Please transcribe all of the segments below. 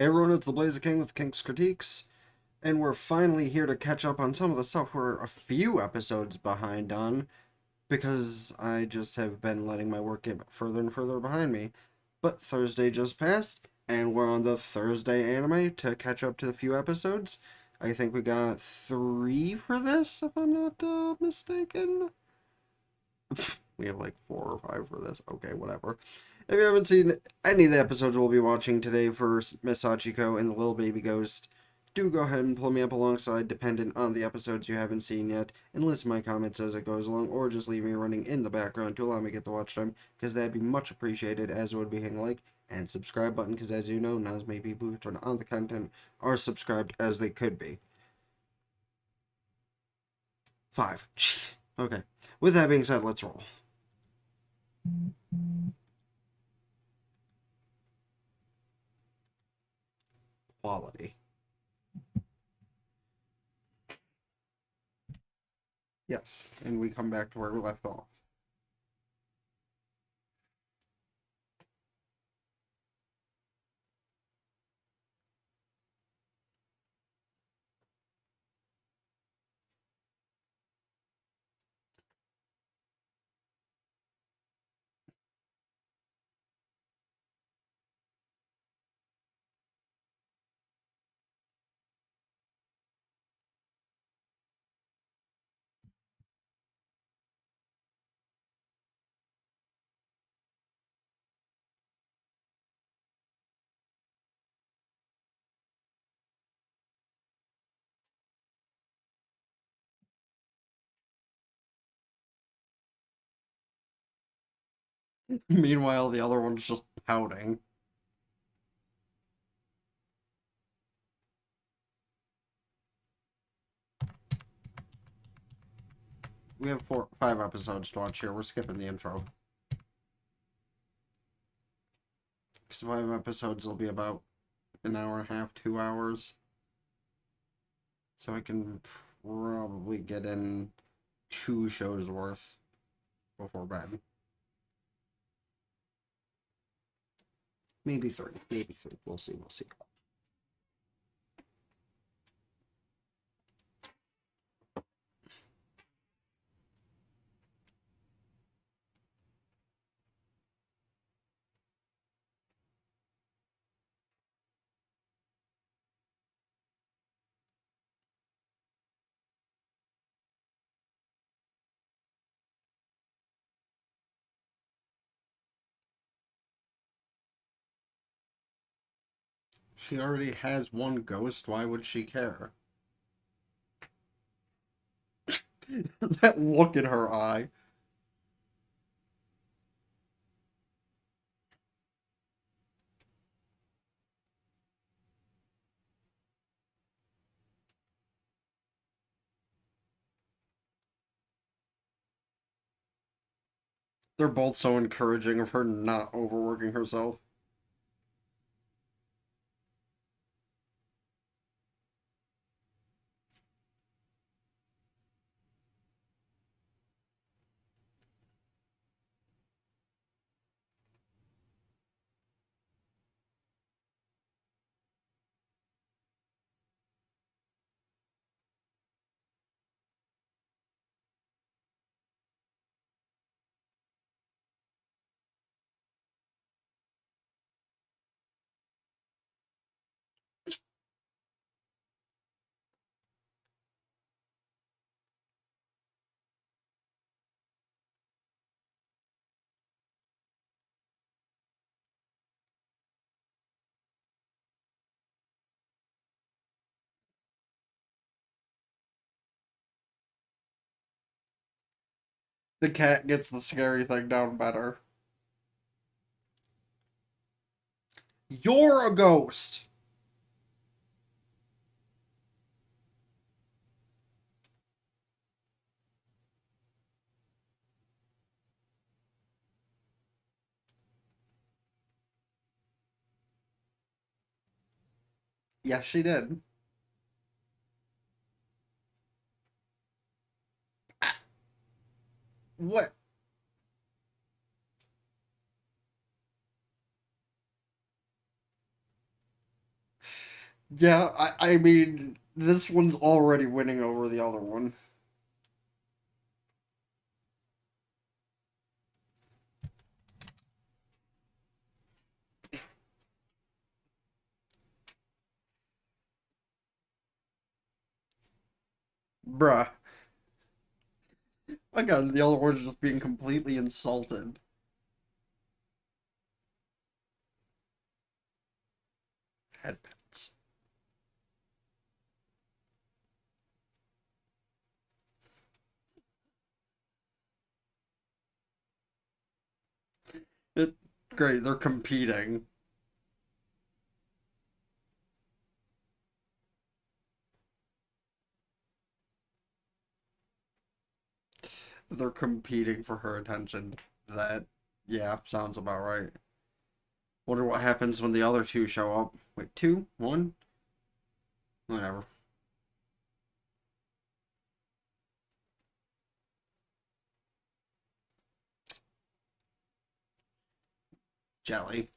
Hey everyone, it's the Blazer King with King's Critiques, and we're finally here to catch up on some of the stuff we're a few episodes behind on, because I just have been letting my work get further and further behind me. But Thursday just passed, and we're on the Thursday anime to catch up to the few episodes. I think we got three for this, if I'm not mistaken. We have like four or five for this. Okay, whatever. If you haven't seen any of the episodes we'll be watching today for Miss Sachiko and the Little Baby Ghost, do go ahead and pull me up alongside, dependent on the episodes you haven't seen yet, and list my comments as it goes along, or just leave me running in the background to allow me to get the watch time, because that'd be much appreciated, as would be hitting like and subscribe button, because as you know, not as many people who turn on the content are subscribed as they could be. Five. Okay. With that being said, let's roll. Quality. Yes, and we come back to where we left off. Meanwhile, the other one's just pouting. We have five episodes to watch here. We're skipping the intro. Because five episodes will be about an hour and a half, 2 hours. So I can probably get in two shows worth before bed. Maybe three. Maybe three. We'll see. We'll see. She already has one ghost. Why would she care? That look in her eye. They're both so encouraging of her not overworking herself. The cat gets the scary thing down better. You're a ghost! Yes, she did. What? Yeah, I mean, this one's already winning over the other one. Bruh. Again, the other one's just being completely insulted. Headpats. It, great, they're competing. They're competing for her attention. That, yeah, sounds about right. Wonder what happens when the other two show up. Wait, two? One? Whatever. Jelly.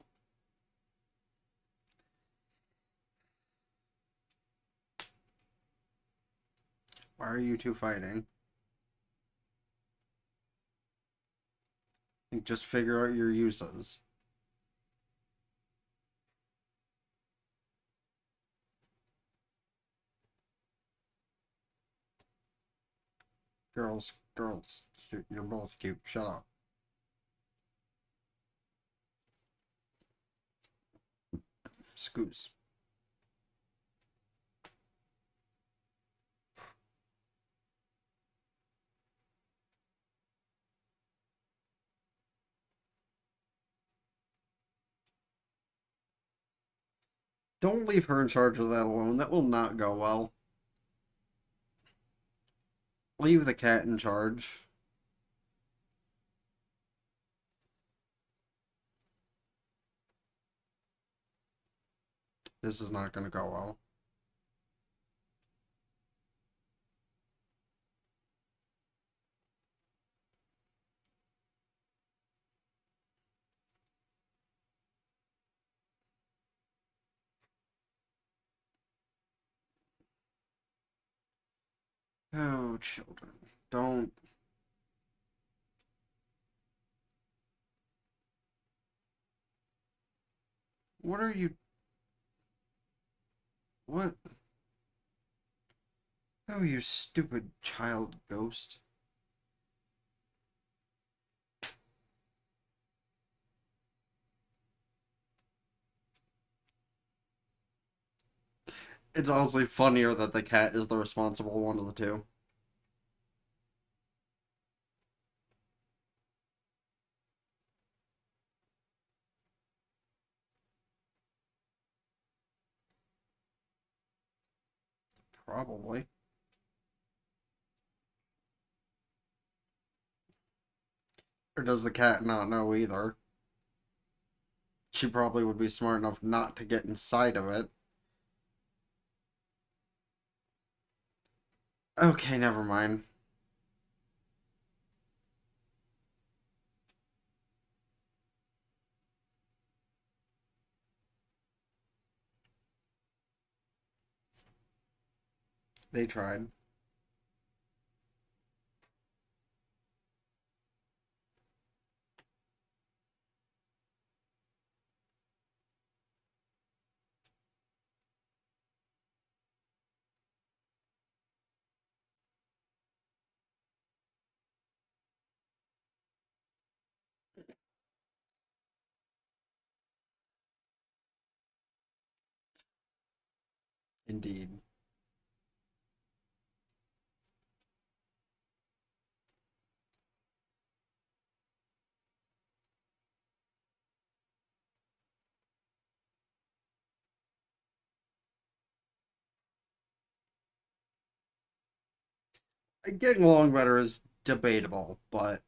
Why are you two fighting? Just figure out your uses. Girls, girls, you're both cute. Shut up. Scoos. Don't leave her in charge of that alone. That will not go well. Leave the cat in charge. This is not going to go well. Oh, children. Don't. What are you. What? Oh, you stupid child ghost. It's honestly funnier that the cat is the responsible one of the two. Probably. Or does the cat not know either? She probably would be smart enough not to get inside of it. Okay, never mind. They tried. Indeed. Getting along better is debatable, but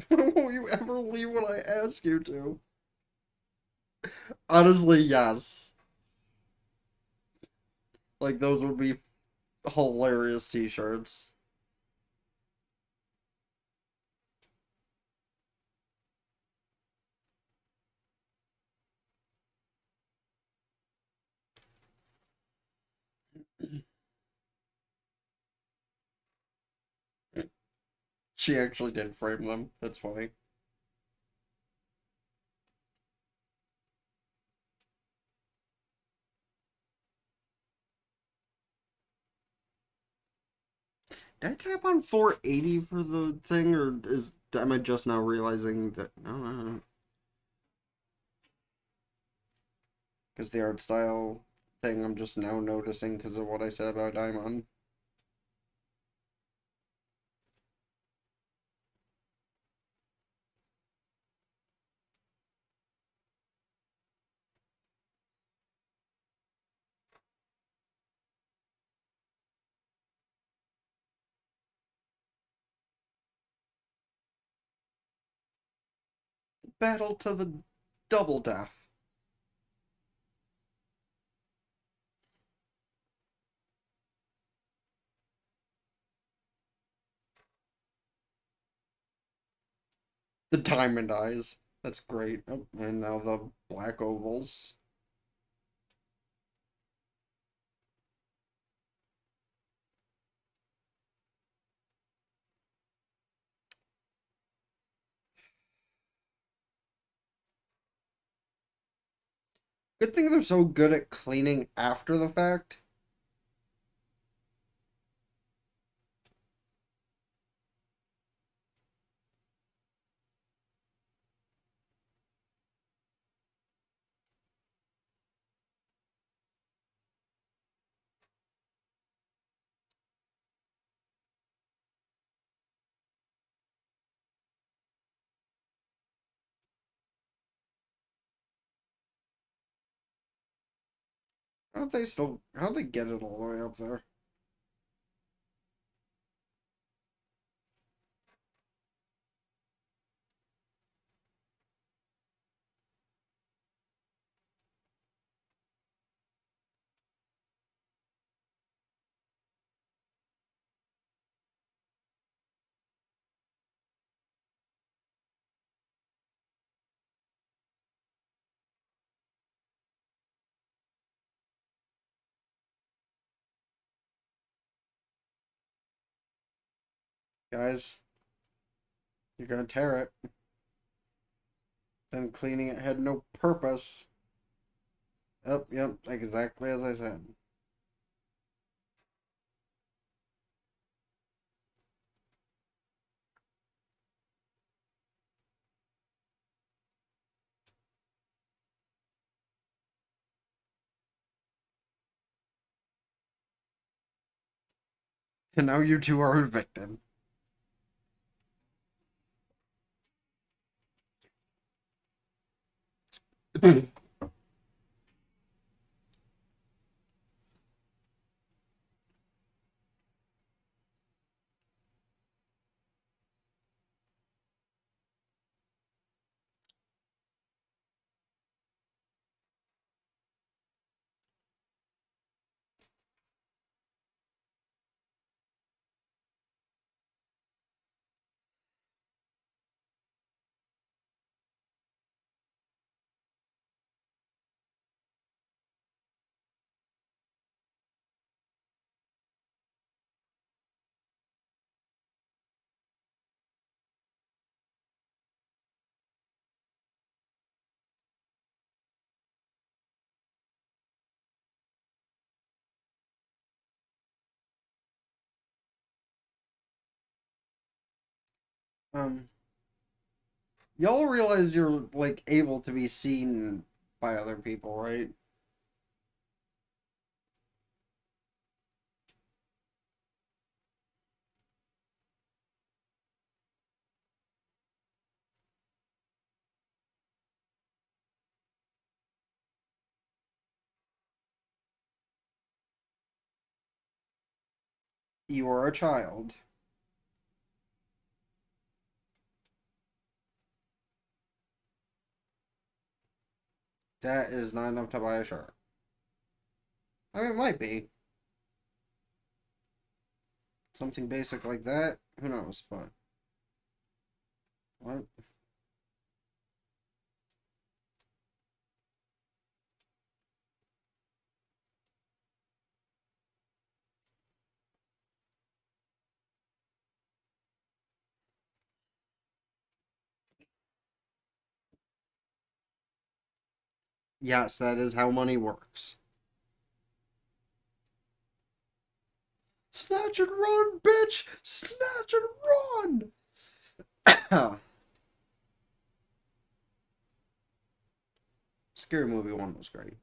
won't you ever leave when I ask you to? Honestly, yes. Like, those would be hilarious t shirts. She actually did frame them. That's funny. Did I tap on 480 for the thing, or am I just now realizing that? No, because the art style thing I'm just now noticing because of what I said about Daimon. Battle to the double death. The diamond eyes. That's great. Oh, and now the black ovals. Good thing they're so good at cleaning after the fact. How'd they get it all the way up there? Guys, you're gonna tear it. Then cleaning it had no purpose. Oh, yep, exactly as I said. And now you two are evicted. Um, y'all realize you're like able to be seen by other people, right? You are a child. That is not enough to buy a shirt. I mean, it might be something basic like that. Who knows? But what? Yes, that is how money works. Snatch and run, bitch! Snatch and run! Scary Movie 1 was great.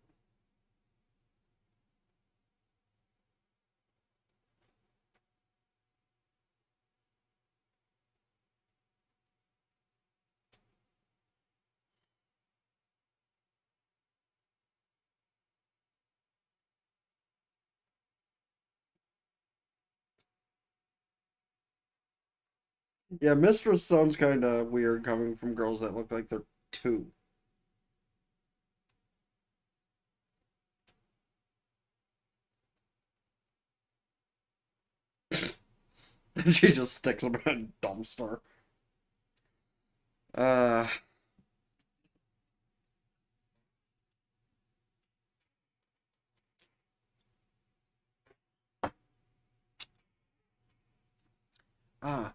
Yeah, Mistress sounds kind of weird coming from girls that look like they're two. Then she just sticks them in a dumpster. Uh, ah,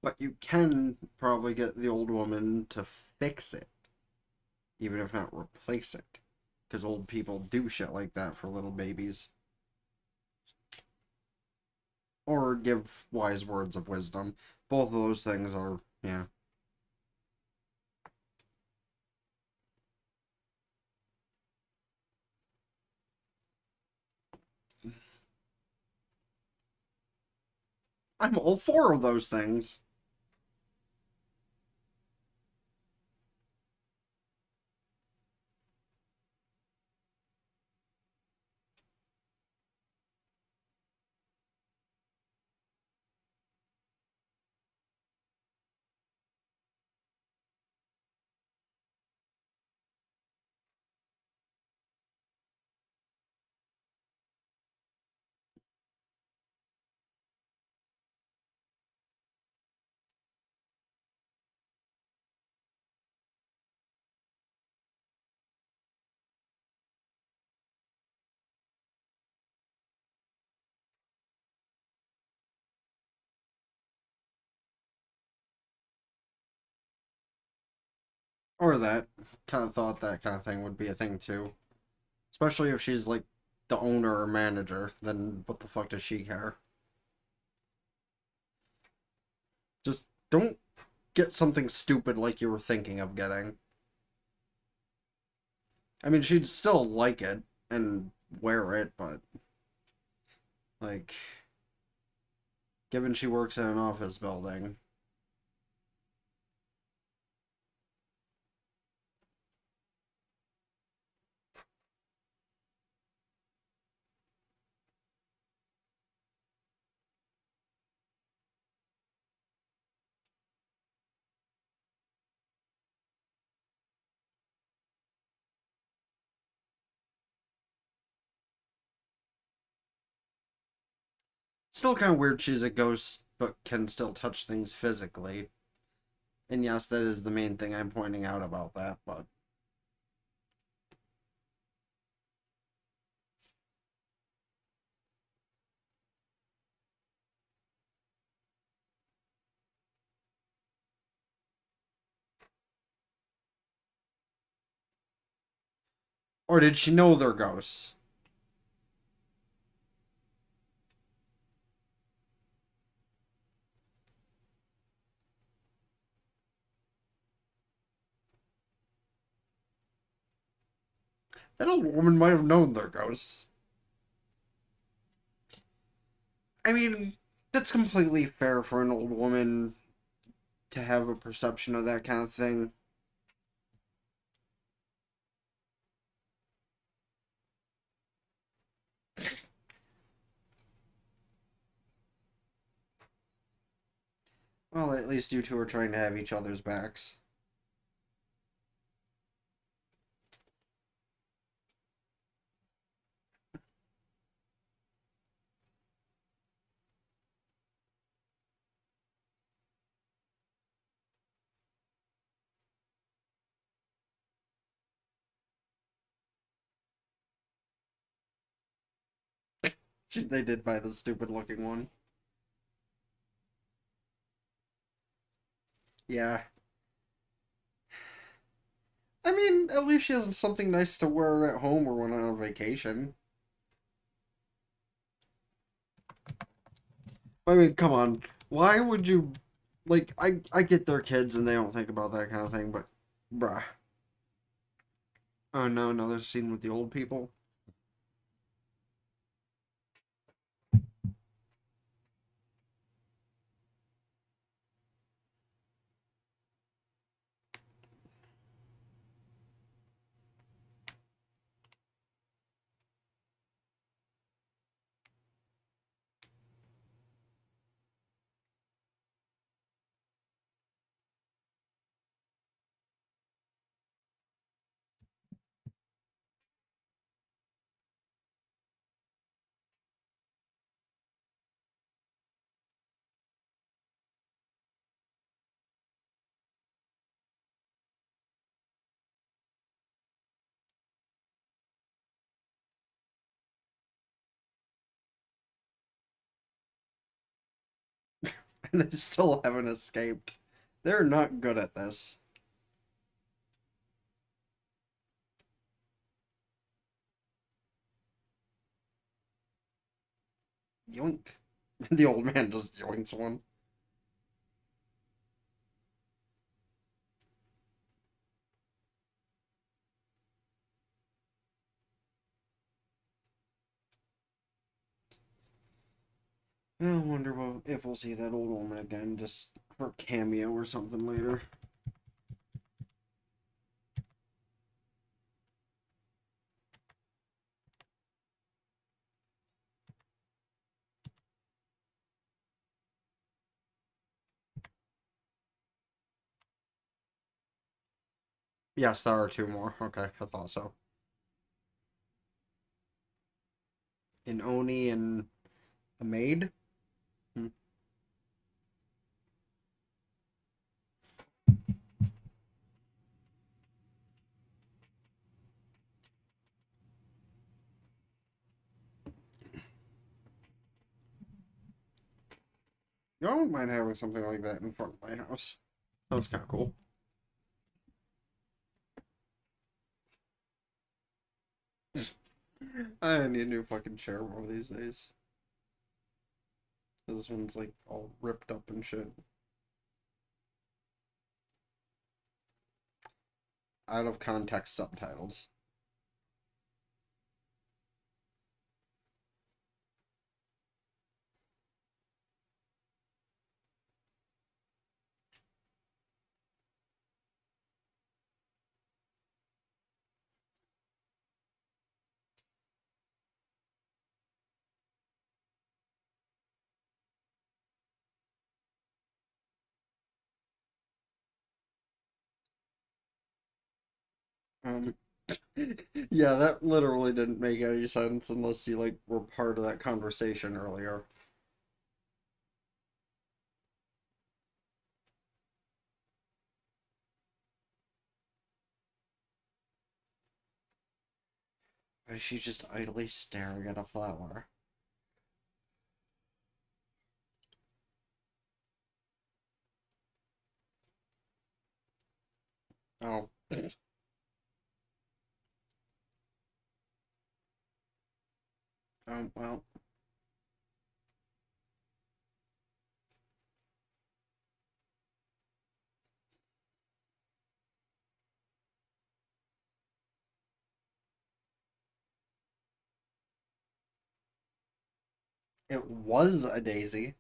but you can probably get the old woman to fix it, even if not replace it. Because old people do shit like that for little babies. Or give wise words of wisdom. Both of those things are, yeah. I'm all for those things. Or that. Kind of thought that kind of thing would be a thing too. Especially if she's like the owner or manager, then what the fuck does she care? Just don't get something stupid like you were thinking of getting. I mean, she'd still like it and wear it, but like, given she works in an office building, still kind of weird she's a ghost, but can still touch things physically. And yes, that is the main thing I'm pointing out about that, but. Or did she know they're ghosts? That old woman might have known they're ghosts. I mean, that's completely fair for an old woman to have a perception of that kind of thing. Well, at least you two are trying to have each other's backs. They did buy the stupid looking one. Yeah. I mean, at least she has something nice to wear at home or when on vacation. I mean, come on. Why would you like I get their kids and they don't think about that kind of thing, but bruh. Oh no, another scene with the old people. And they still haven't escaped. They're not good at this. Yoink. The old man just yoinks one. I wonder if we'll see that old woman again, just for cameo or something later. Yes, there are two more. Okay, I thought so. An Oni and a maid? Hmm. I don't mind having something like that in front of my house. Sounds kind of cool. I need a new fucking chair one of these days. This one's like all ripped up and shit. Out of context subtitles. Um, yeah, that literally didn't make any sense unless you like were part of that conversation earlier. She's just idly staring at a flower. Oh. Well, it was a daisy.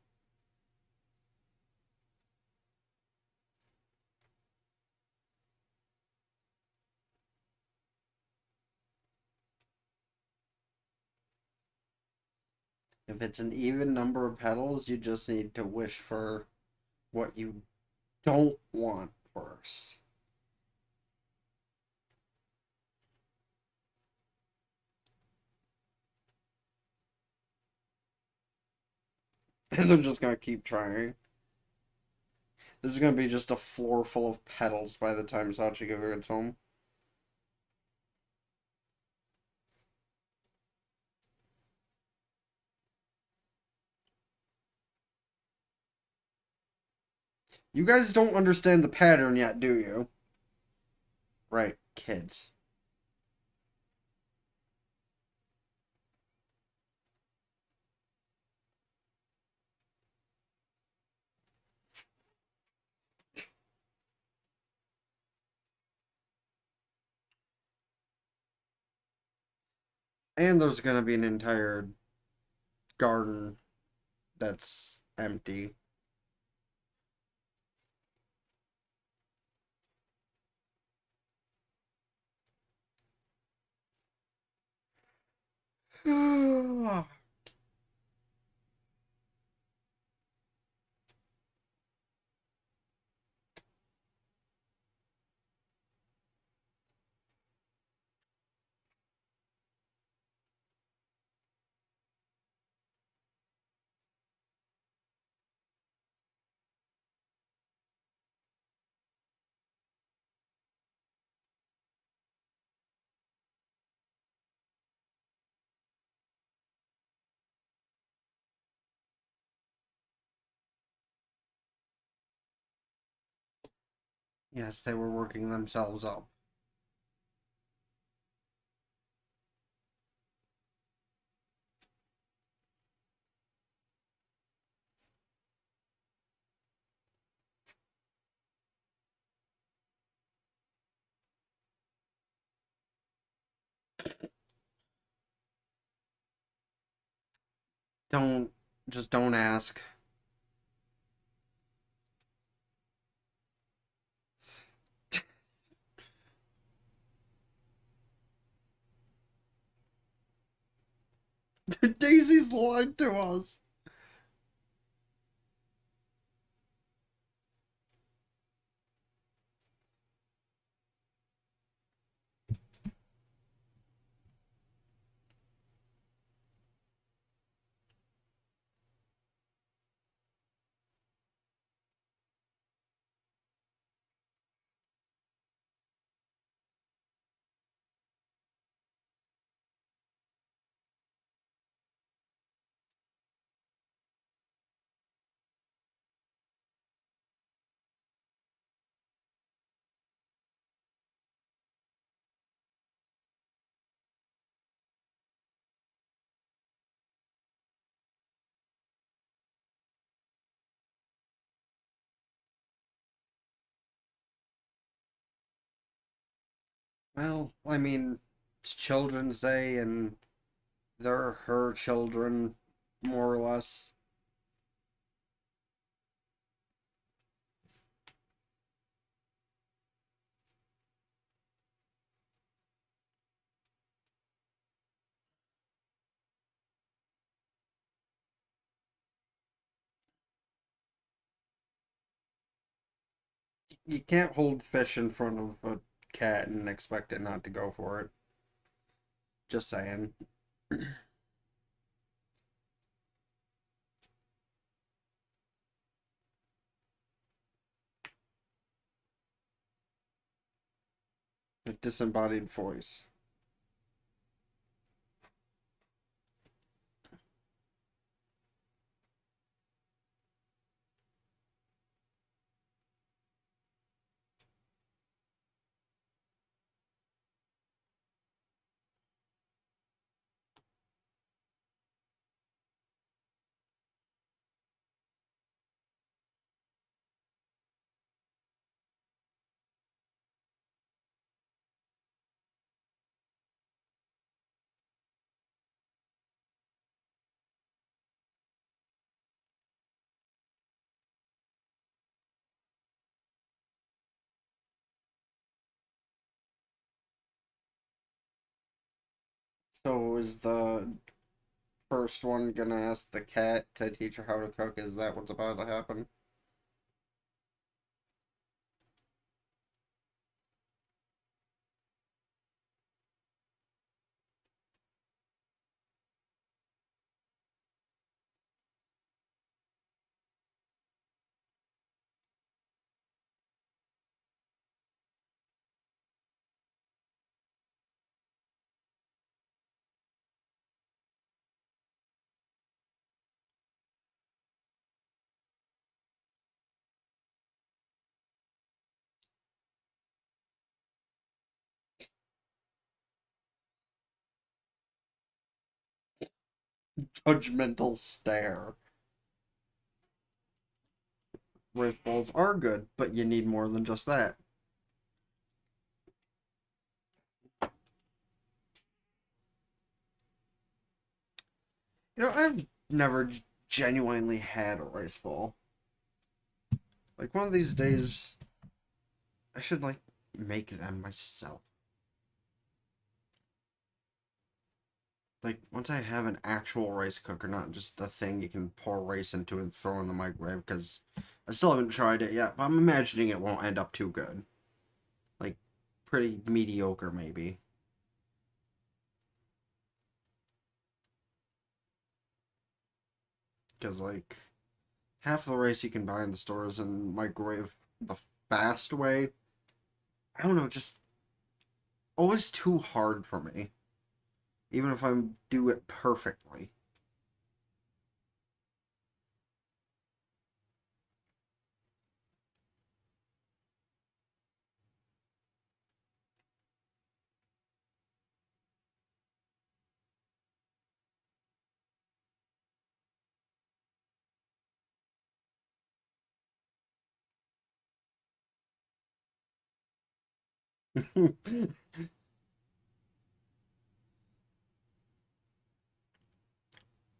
If it's an even number of petals, you just need to wish for what you don't want first. And they're just gonna keep trying. There's gonna be just a floor full of petals by the time Sachiko gets home. You guys don't understand the pattern yet, do you? Right. kids. And there's gonna be an entire garden that's empty. Yes, they were working themselves up. Don't just don't ask. Daisy's lied to us. Well, I mean, it's Children's Day and they're her children, more or less. You can't hold fish in front of a cat and expect it not to go for it. Just saying. A disembodied voice. So is the first one gonna ask the cat to teach her how to cook? Is that what's about to happen? Judgmental stare. Rice balls are good, but you need more than just that. I've never genuinely had a rice ball. Like, one of these days, I should, like, make them myself. Like, once I have an actual rice cooker, not just a thing you can pour rice into and throw in the microwave, because I still haven't tried it yet, but I'm imagining it won't end up too good. Like, pretty mediocre, maybe. Because, like, half the rice you can buy in the stores and microwave the fast way, I don't know, just always too hard for me. Even if I do it perfectly.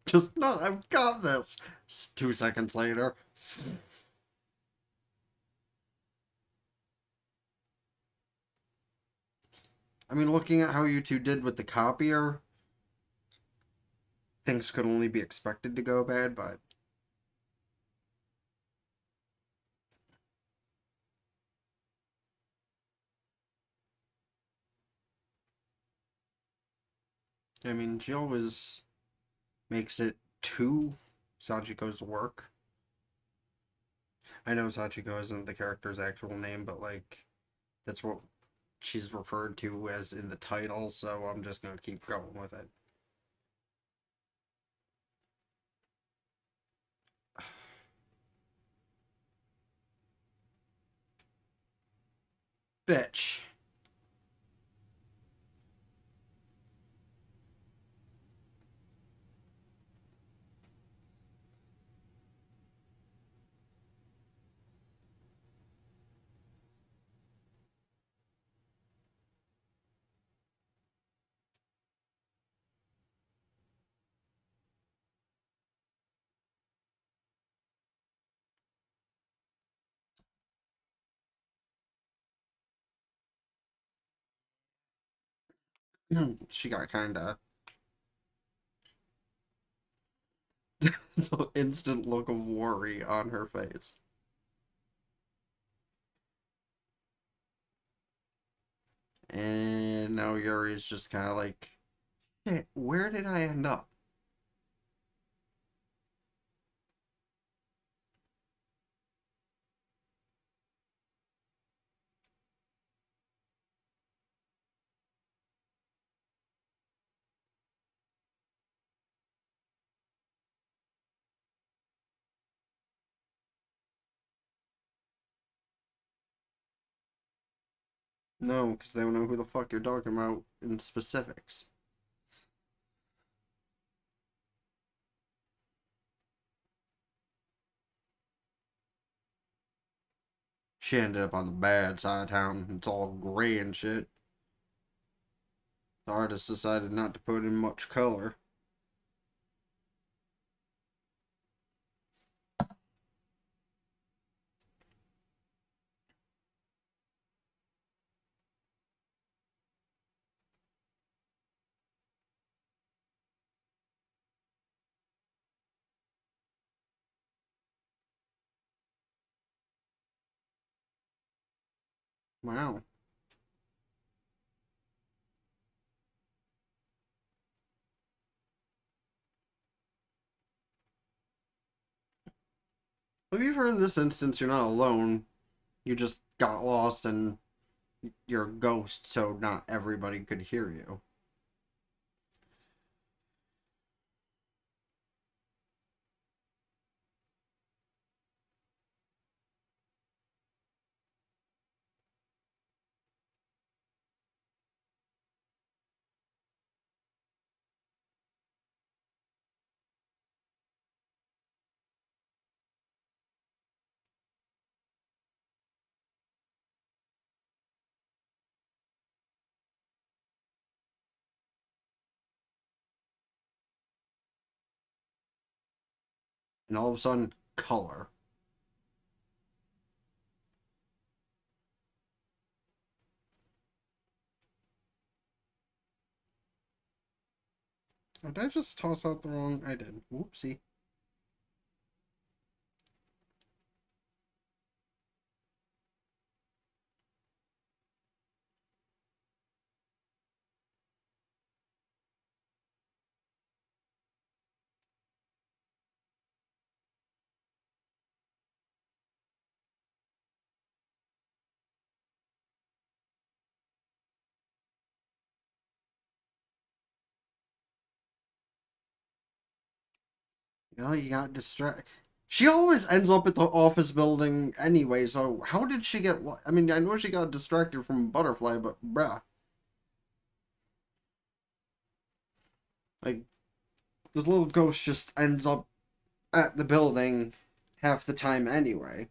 Just, no, I've got this. 2 seconds later. I mean, looking at how you two did with the copier, things could only be expected to go bad, but I mean, she always makes it to Sachiko's work. I know Sachiko isn't the character's actual name, but like that's what she's referred to as in the title, so I'm just gonna keep going with it. Bitch. She got kinda the instant look of worry on her face. And now Yuri's just kind of like, hey, where did I end up? No, because they don't know who the fuck you're talking about in specifics. She ended up on the bad side of town. It's all gray and shit. The artist decided not to put in much color. Wow. Well, you've heard in this instance you're not alone. You just got lost and you're a ghost, so not everybody could hear you. and all of a sudden, color. Oh, did I just toss out the wrong? I did. Whoopsie. You know, you got distracted. She always ends up at the office building anyway, so how did she get... I mean, I know she got distracted from Butterfly, but bruh. Like, this little ghost just ends up at the building half the time anyway.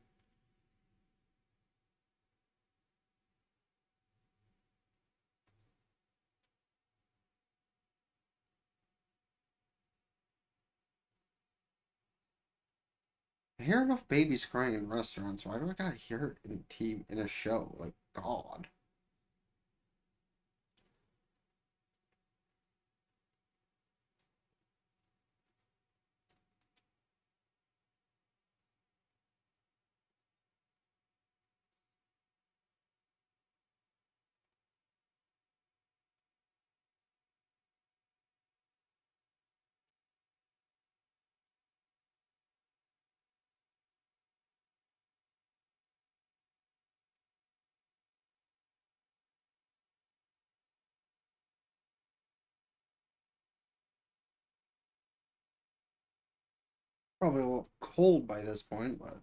I hear enough babies crying in restaurants. Why do I gotta hear it in in a show? Like, God. Probably a little cold by this point, but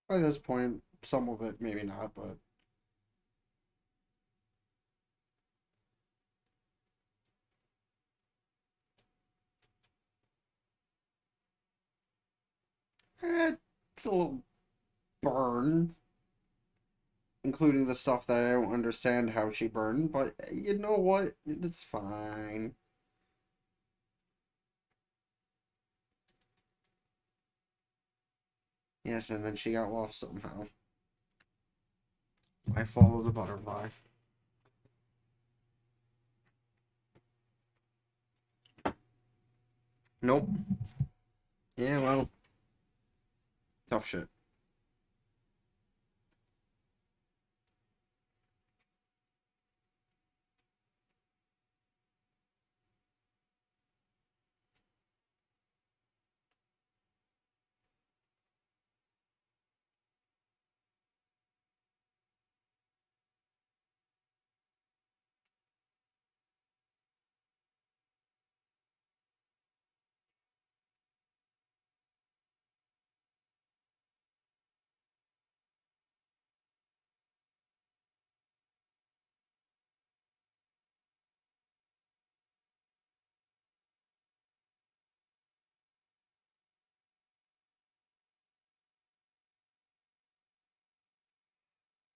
by this point, some of it maybe not, but it's a little burn, including the stuff that I don't understand how she burned, but you know what? It's fine. Yes, and then she got lost somehow. I follow the butterfly. Nope. Yeah, well, tough shit.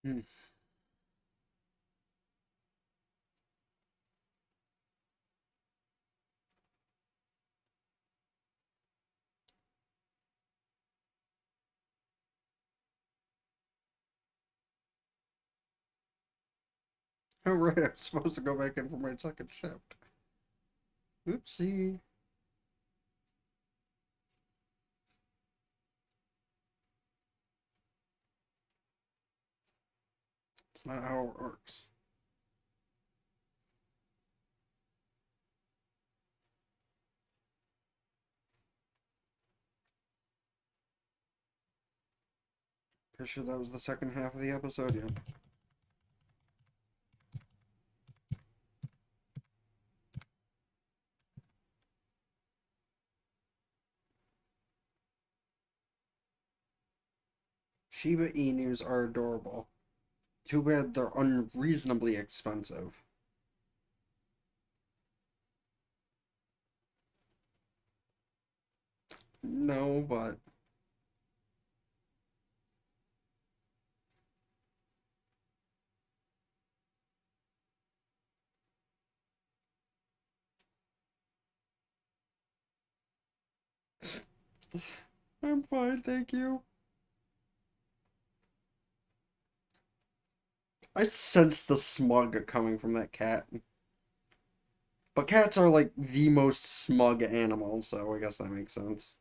Hmm. Oh, right, I'm supposed to go back in for my second shift. Oopsie. It's not how it works. Pretty sure that was the second half of the episode, yeah. Shiba Inus are adorable. Too bad they're unreasonably expensive. No, but I'm fine, thank you. I sense the smug coming from that cat. But cats are like the most smug animal, so I guess that makes sense.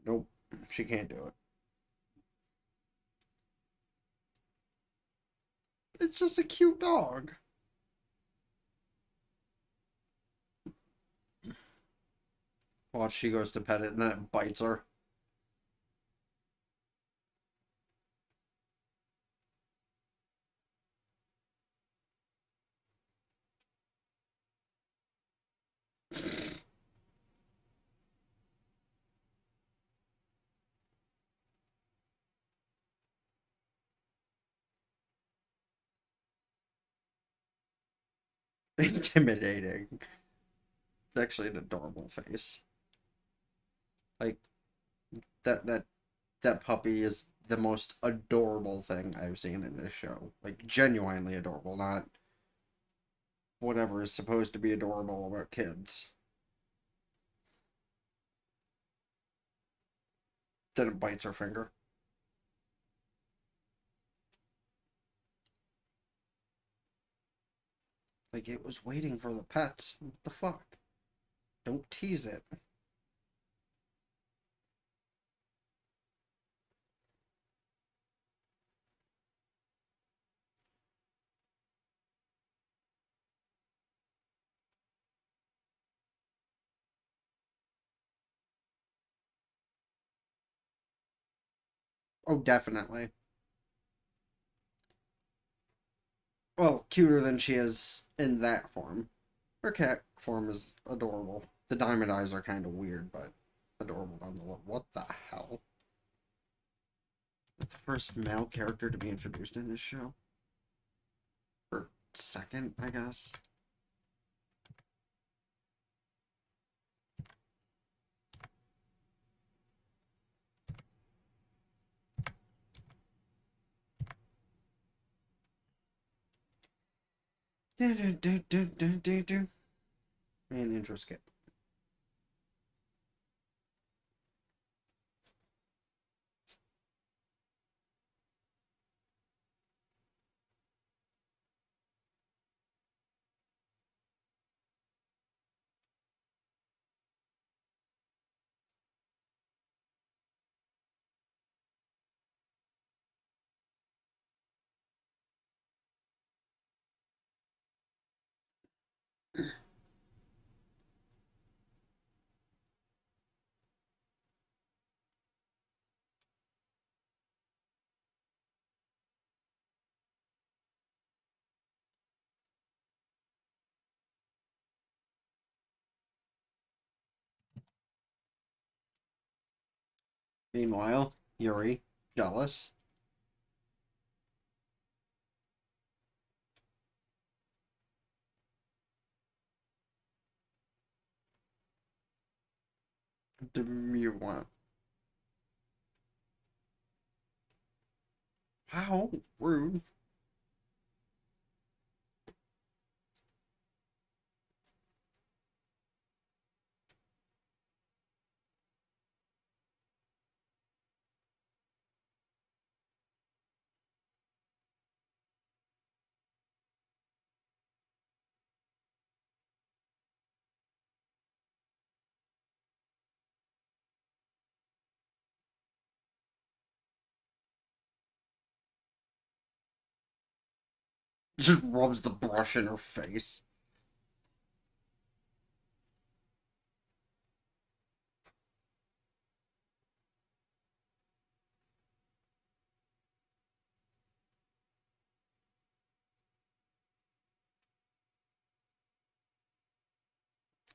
Nope, she can't do it. It's just a cute dog. Watch, she goes to pet it and then it bites her. Intimidating. It's actually an adorable face. Like that that puppy is the most adorable thing I've seen in this show. Like genuinely adorable, not whatever is supposed to be adorable about kids. Then it bites her finger. Like it was waiting for the pets. What the fuck? Don't tease it. Oh, definitely. Well, cuter than she is in that form. Her cat form is adorable. The diamond eyes are kind of weird, but adorable nonetheless. What the hell? The first male character to be introduced in this show? Or second, I guess. And intro skip. Meanwhile, Yuri, jealous. Do you want? How rude. Just rubs the brush in her face.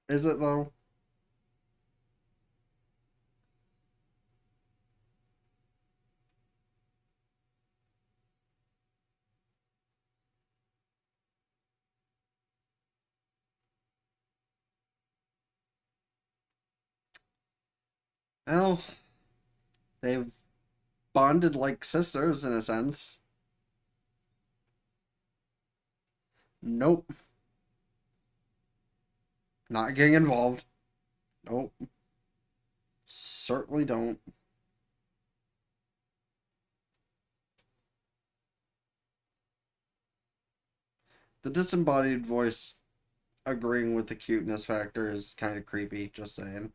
Is it though? Well, they've bonded like sisters in a sense. Nope. Not getting involved. Nope. Certainly don't. The disembodied voice agreeing with the cuteness factor is kind of creepy, just saying.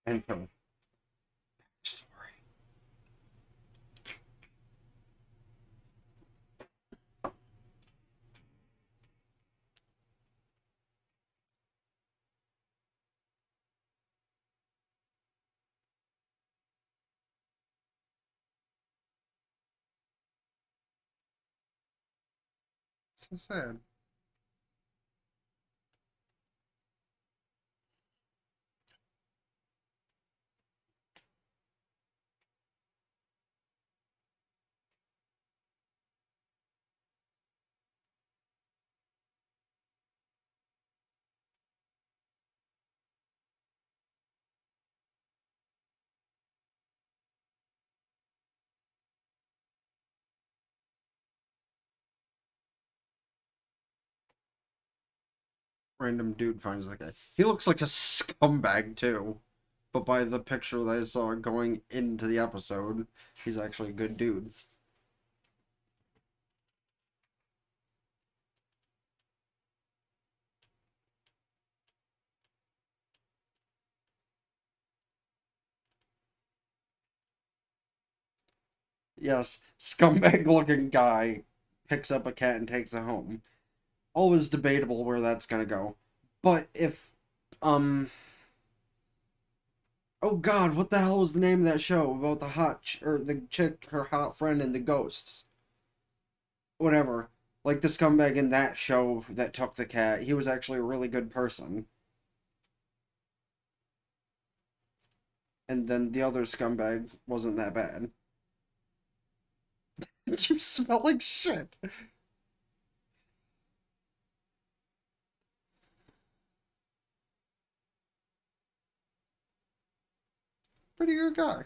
And her story. So sad. Random dude finds the guy. He looks like a scumbag too. But by the picture that I saw going into the episode, he's actually a good dude. Yes, scumbag looking guy picks up a cat and takes it home. Always debatable where that's gonna go. But if, um, oh god, what the hell was the name of that show about the or the chick, her hot friend, and the ghosts? Whatever. Like the scumbag in that show that took the cat, he was actually a really good person. And then the other scumbag wasn't that bad. You smell like shit. Pretty good guy.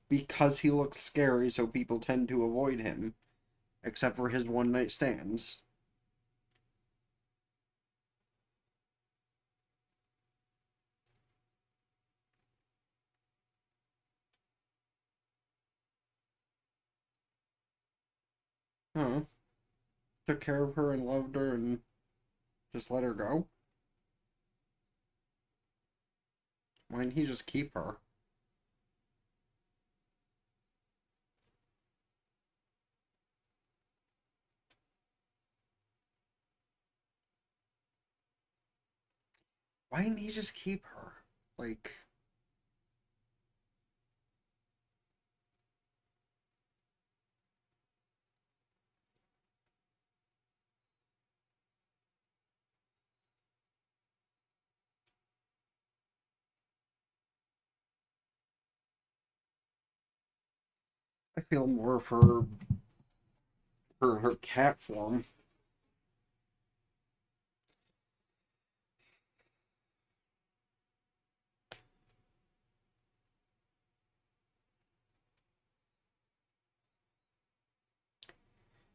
Because he looks scary, so people tend to avoid him, except for his one night stands. Huh. Took care of her and loved her and just let her go? Why didn't he just keep her? Why didn't he just keep her? Like, I feel more for her cat form.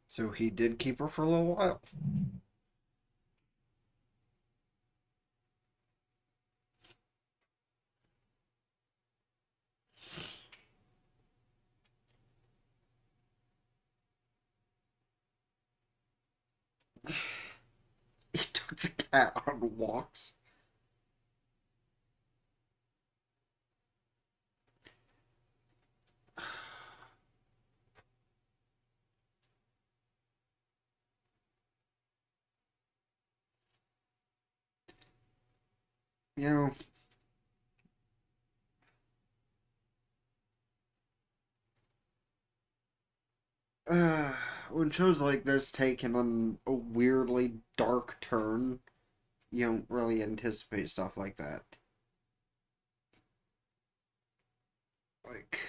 So he did keep her for a little while. cat on walks. You know, uh, when shows like this take on a weirdly dark turn, you don't really anticipate stuff like that. Like,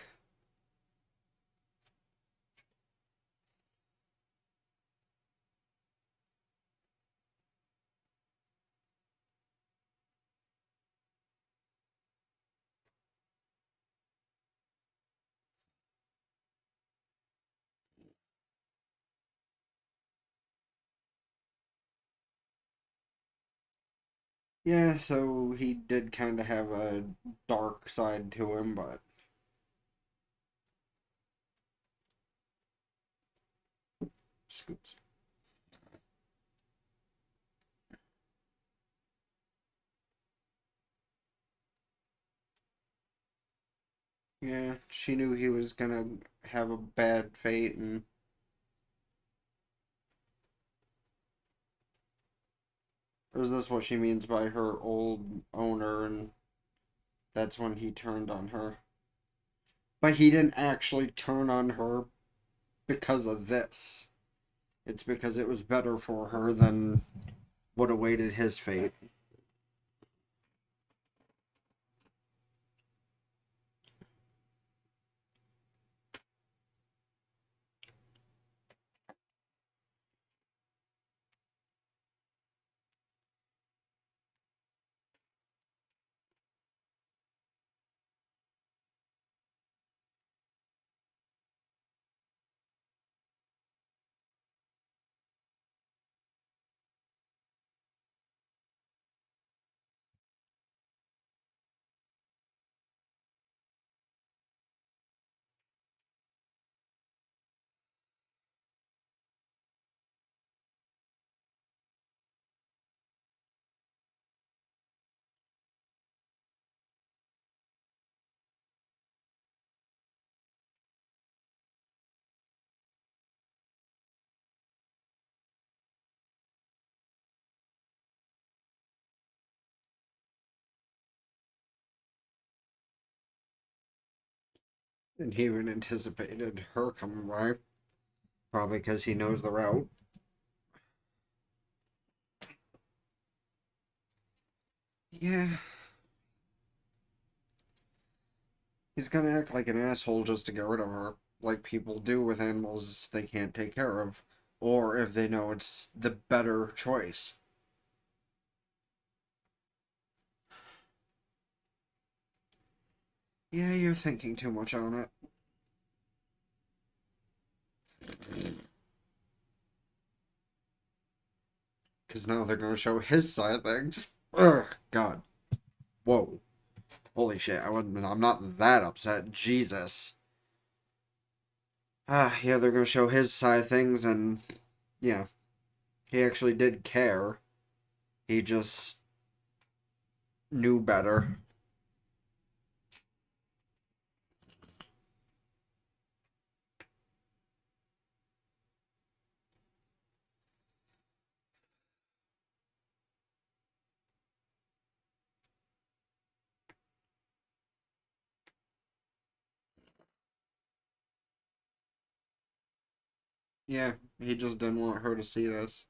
yeah, so he did kind of have a dark side to him, but scoops. Yeah, she knew he was gonna have a bad fate, and or is this what she means by her old owner, and that's when he turned on her? But he didn't actually turn on her because of this. It's because it was better for her than what awaited his fate. And he even anticipated her coming by, probably because he knows the route. Yeah, he's gonna act like an asshole just to get rid of her, like people do with animals they can't take care of, or if they know it's the better choice. Yeah, you're thinking too much on it. Because now they're gonna show his side of things. Ugh, God. Whoa. Holy shit, I'm not that upset. Jesus. Yeah, they're gonna show his side of things, and yeah, he actually did care. He just knew better. Yeah, he just didn't want her to see this.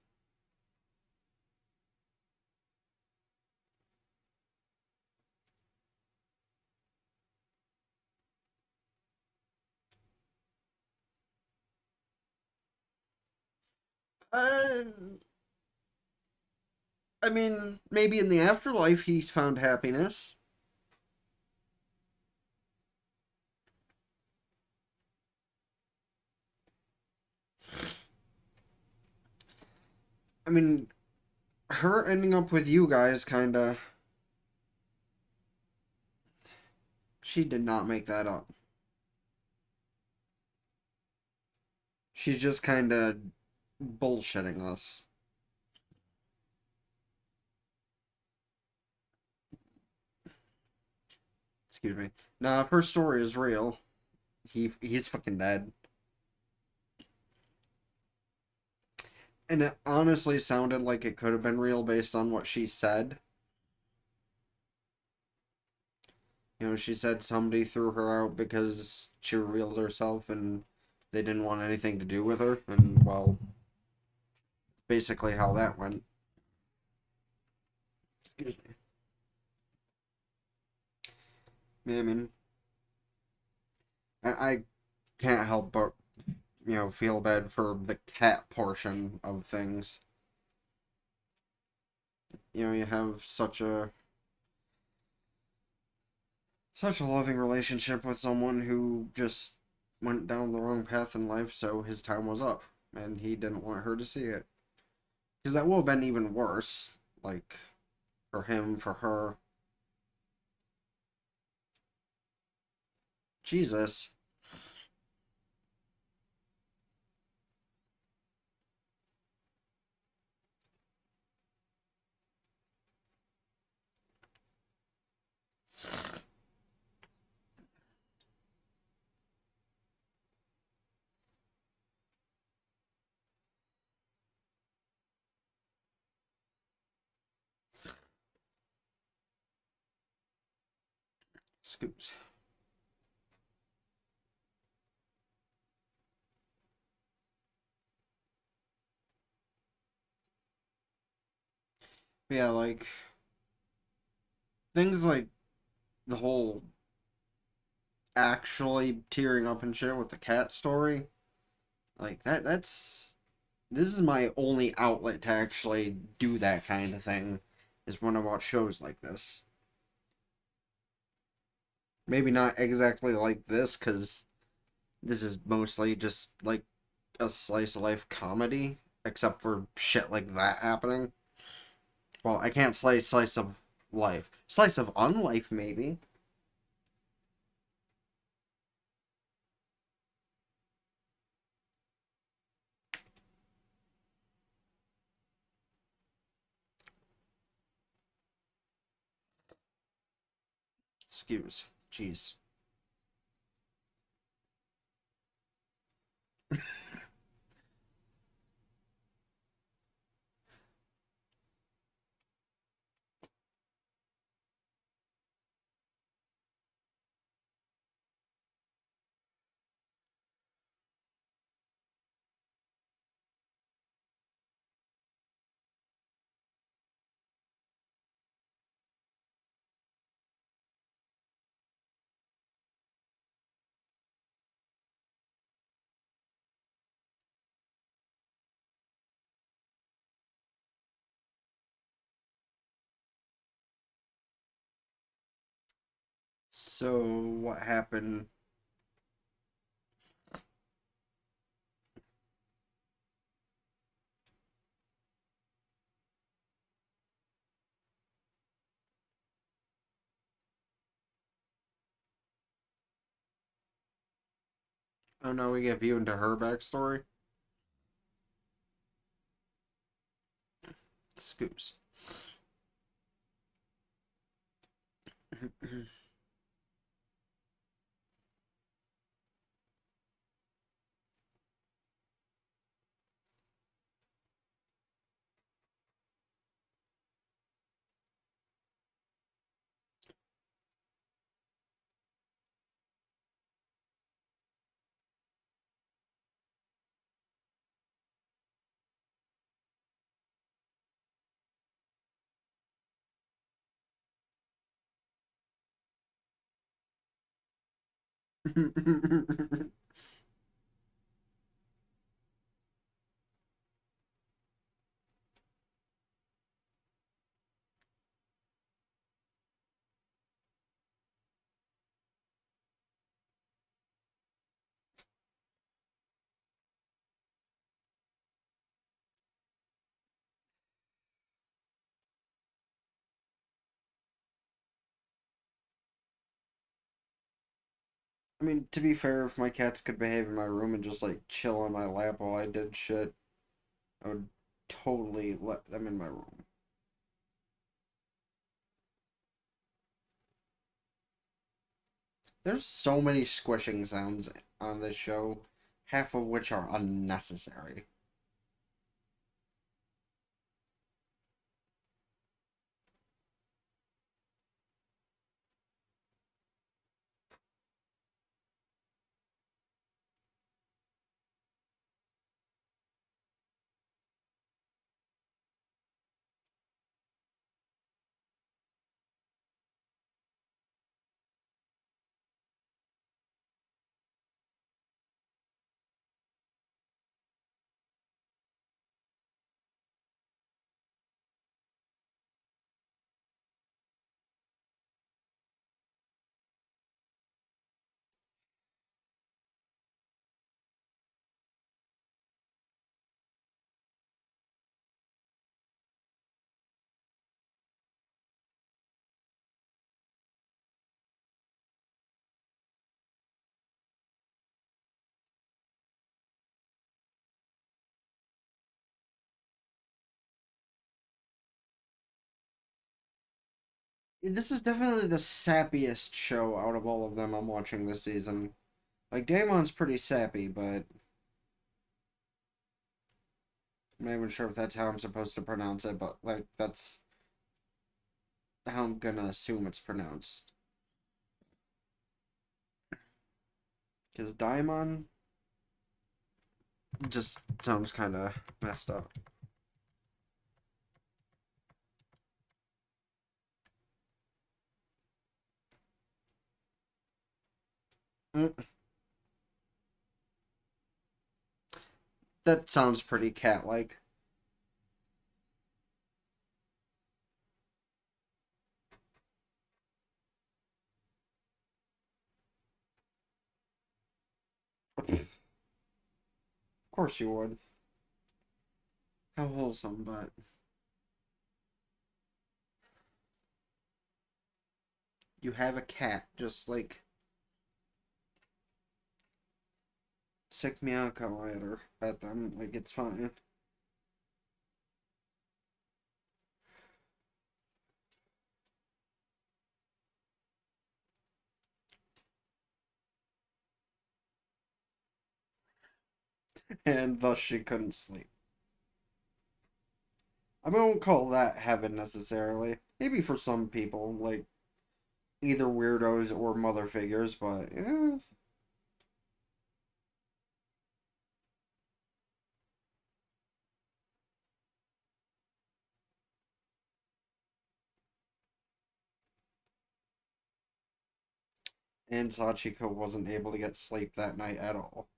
Uh, I mean, maybe in the afterlife he's found happiness. I mean, her ending up with you guys kinda. She did not make that up. She's just kinda bullshitting us. Excuse me. Nah, if her story is real, he's fucking dead. And it honestly sounded like it could have been real based on what she said. You know, she said somebody threw her out because she revealed herself and they didn't want anything to do with her. And, well, basically how that went. Excuse me. Yeah, I mean, I can't help but, feel bad for the cat portion of things. You have such a loving relationship with someone who just went down the wrong path in life, so his time was up, and he didn't want her to see it. Because that would have been even worse, like, for him, for her. Jesus. Scoops. Yeah, like, things like the whole actually tearing up and shit with the cat story, like, this is my only outlet to actually do that kind of thing, is when I watch shows like this. Maybe not exactly like this, because this is mostly just like a slice of life comedy, except for shit like that happening. Well, I can't say slice of life. Slice of unlife, maybe. Excuse. Jeez. So, what happened? Oh no, we get you into her backstory? Scoops. I mean, to be fair, if my cats could behave in my room and just like chill on my lap while I did shit, I would totally let them in my room. There's so many squishing sounds on this show, half of which are unnecessary. This is definitely the sappiest show out of all of them I'm watching this season. Like, Damon's pretty sappy, but I'm not even sure if that's how I'm supposed to pronounce it, but, like, that's how I'm gonna assume it's pronounced. Because Daimon just sounds kind of messed up. Mm, that sounds pretty cat-like. Of course you would. How wholesome, but you have a cat. Just, like, sick Miyako at her, at them. Like, it's fine. And thus she couldn't sleep. I won't call that heaven necessarily. Maybe for some people, like either weirdos or mother figures, but yeah. And Sachiko wasn't able to get sleep that night at all.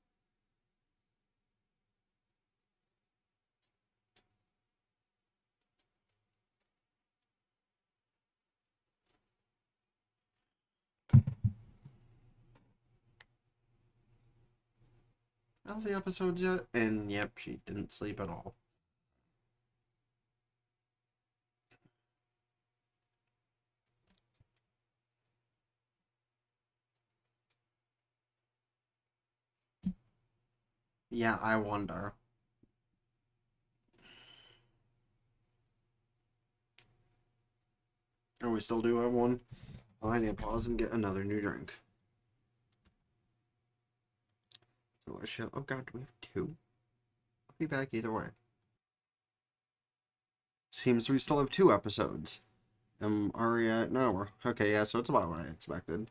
All the episodes yet? And yep, she didn't sleep at all. Yeah, I wonder. Oh, we still do have one? Oh, I need to pause and get another new drink. So I shall. Oh god, do we have two? I'll be back either way. Seems we still have two episodes. Are we at an hour? Okay, yeah, so it's about what I expected.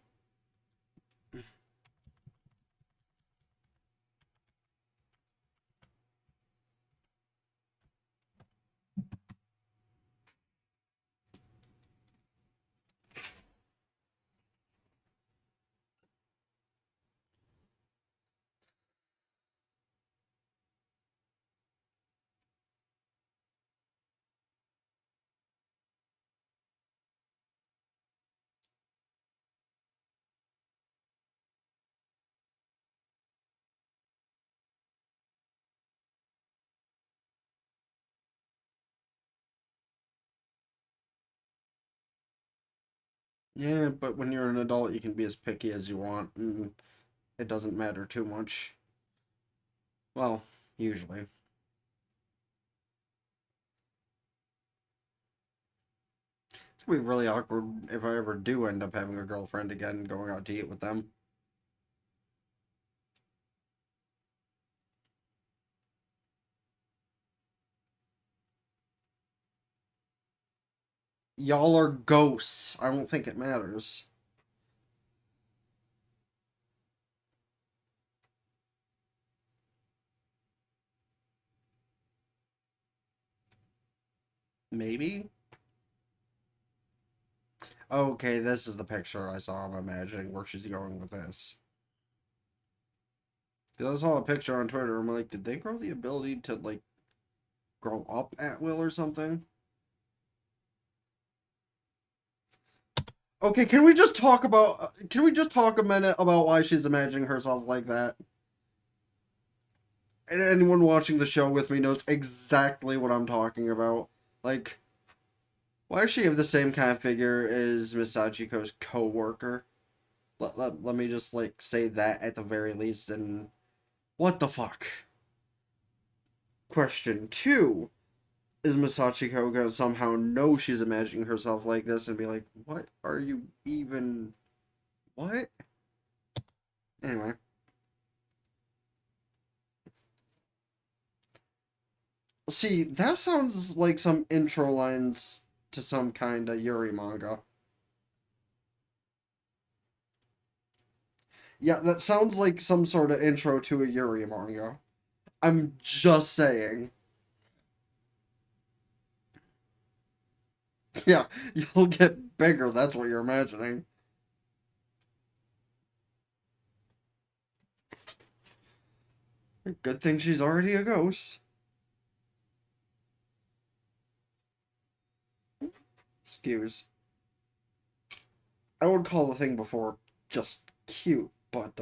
Yeah, but when you're an adult, you can be as picky as you want, and it doesn't matter too much. Well, usually. It'll be really awkward if I ever do end up having a girlfriend again and going out to eat with them. Y'all are ghosts. I don't think it matters. Maybe? Okay, this is the picture I saw. I'm imagining where she's going with this. Because I saw a picture on Twitter. I'm like, did they grow the ability to, like, grow up at will or something? Okay, can we just talk about. Can we just talk a minute about why she's imagining herself like that? And anyone watching the show with me knows exactly what I'm talking about. Like, why does she have the same kind of figure as Miss Sachiko's co-worker? Let me just, like, say that at the very least, and what the fuck? Question 2. Is Masachiko gonna somehow know she's imagining herself like this and be like, what are you even... What? Anyway. See, that sounds like some intro lines to some kind of Yuri manga. Yeah, that sounds like some sort of intro to a Yuri manga. I'm just saying. Yeah, you'll get bigger, that's what you're imagining. Good thing she's already a ghost. Excuse. I would call the thing before just cute, but,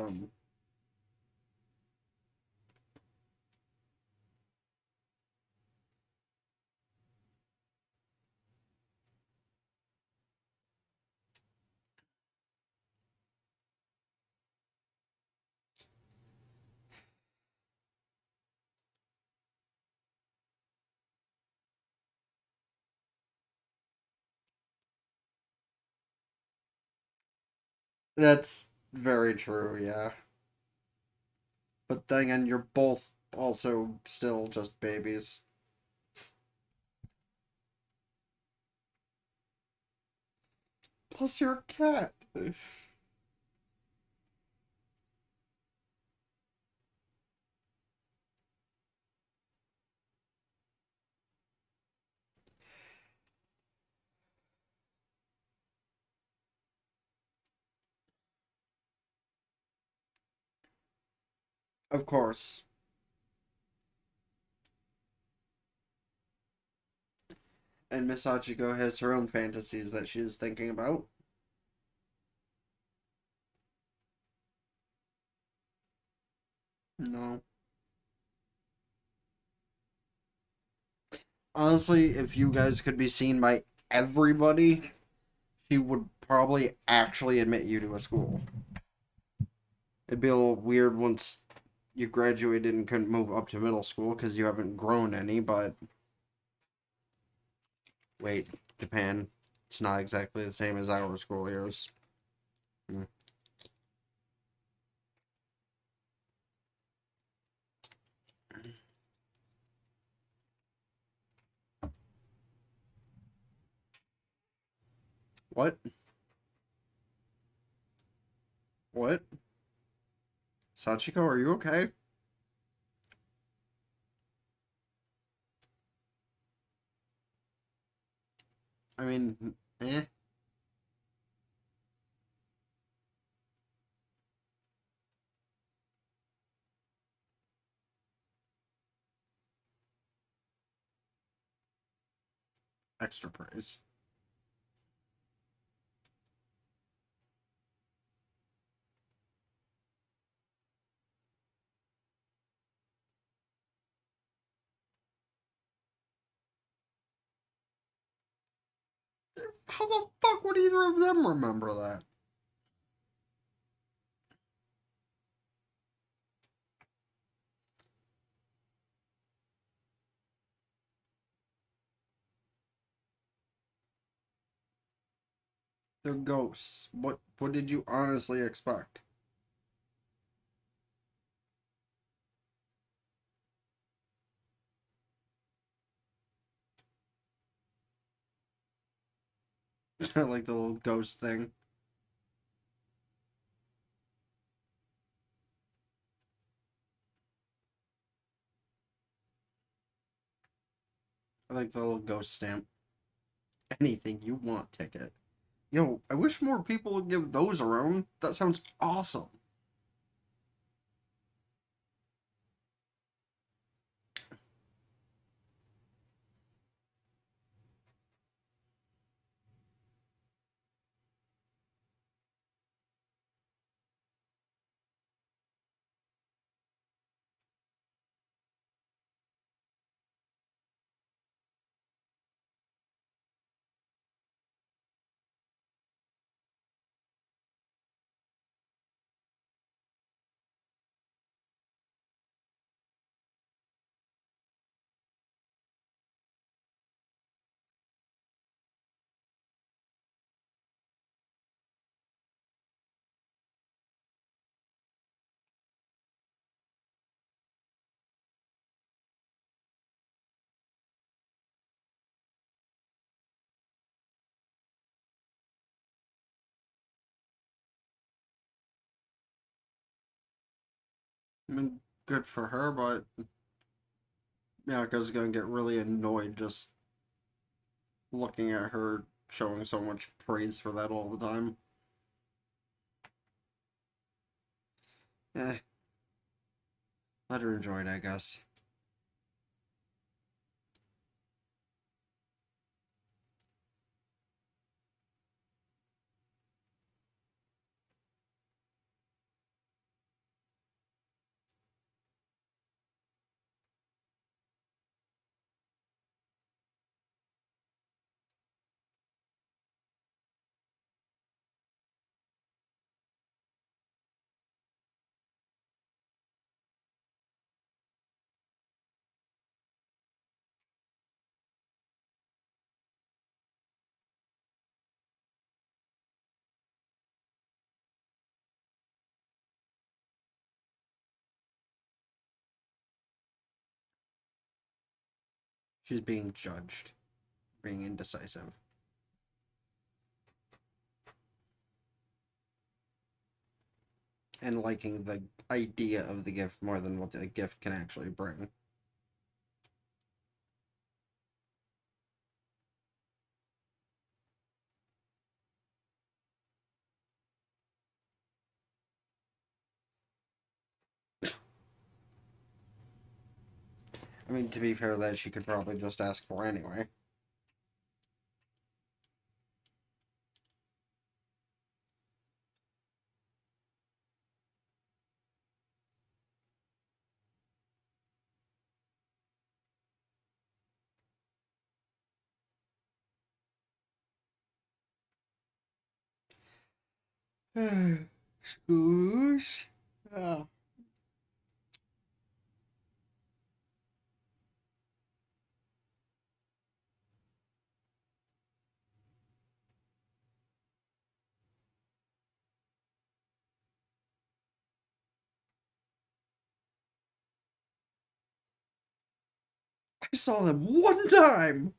that's very true, yeah. But then again, you're both also still just babies. Plus, you're a cat. Of course. And Miss Sachiko has her own fantasies that she's thinking about. No. Honestly, if you guys could be seen by everybody, she would probably actually admit you to a school. It'd be a little weird once you graduated and couldn't move up to middle school because you haven't grown any, but wait, Japan. It's not exactly the same as our school years. Hmm. What? What? Sachiko, are you okay? I mean, eh. Extra praise. How the fuck would either of them remember that? They're ghosts. What did you honestly expect? Like the little ghost thing. I like the little ghost stamp. Anything you want ticket. Yo, I wish more people would give those around. That sounds awesome. I mean, good for her, but Miyaka's gonna get really annoyed just looking at her showing so much praise for that all the time. Eh, let her enjoy it, I guess. She's being judged, being indecisive, and liking the idea of the gift more than what the gift can actually bring. I mean, to be fair, that she could probably just ask for anyway. Scoosh. Oh. I saw them one time!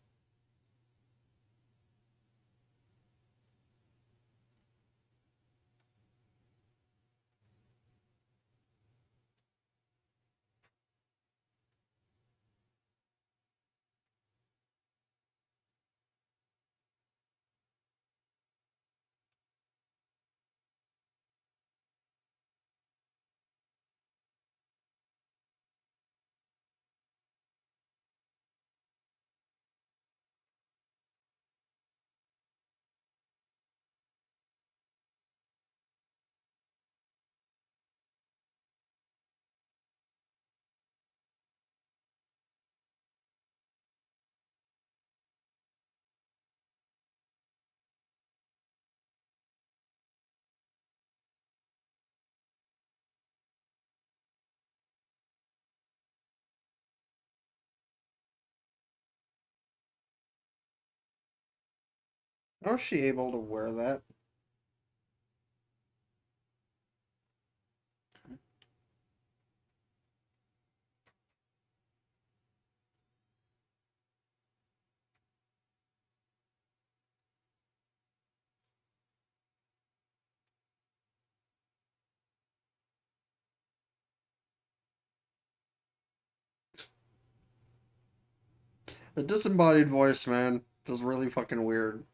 How was she able to wear that? The disembodied voice, man, just really fucking weird.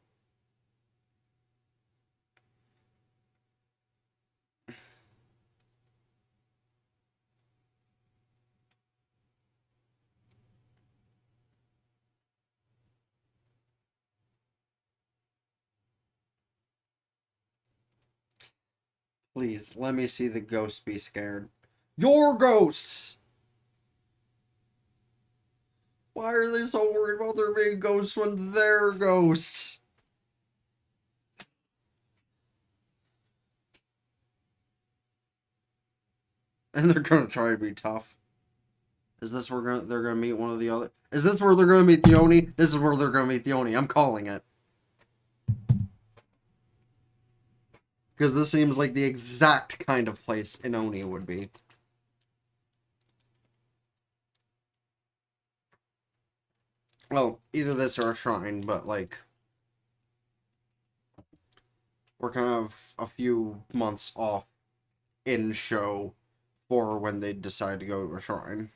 Please, let me see the ghost be scared. Your ghosts! Why are they so worried about there being ghosts when they're ghosts? And they're gonna try to be tough. Is this where they're gonna meet one of the other? Is this where they're gonna meet the Oni? This is where they're gonna meet the Oni. I'm calling it. Because this seems like the exact kind of place an Oni would be. Well, either this or a shrine, but like we're kind of a few months off in show for when they decide to go to a shrine.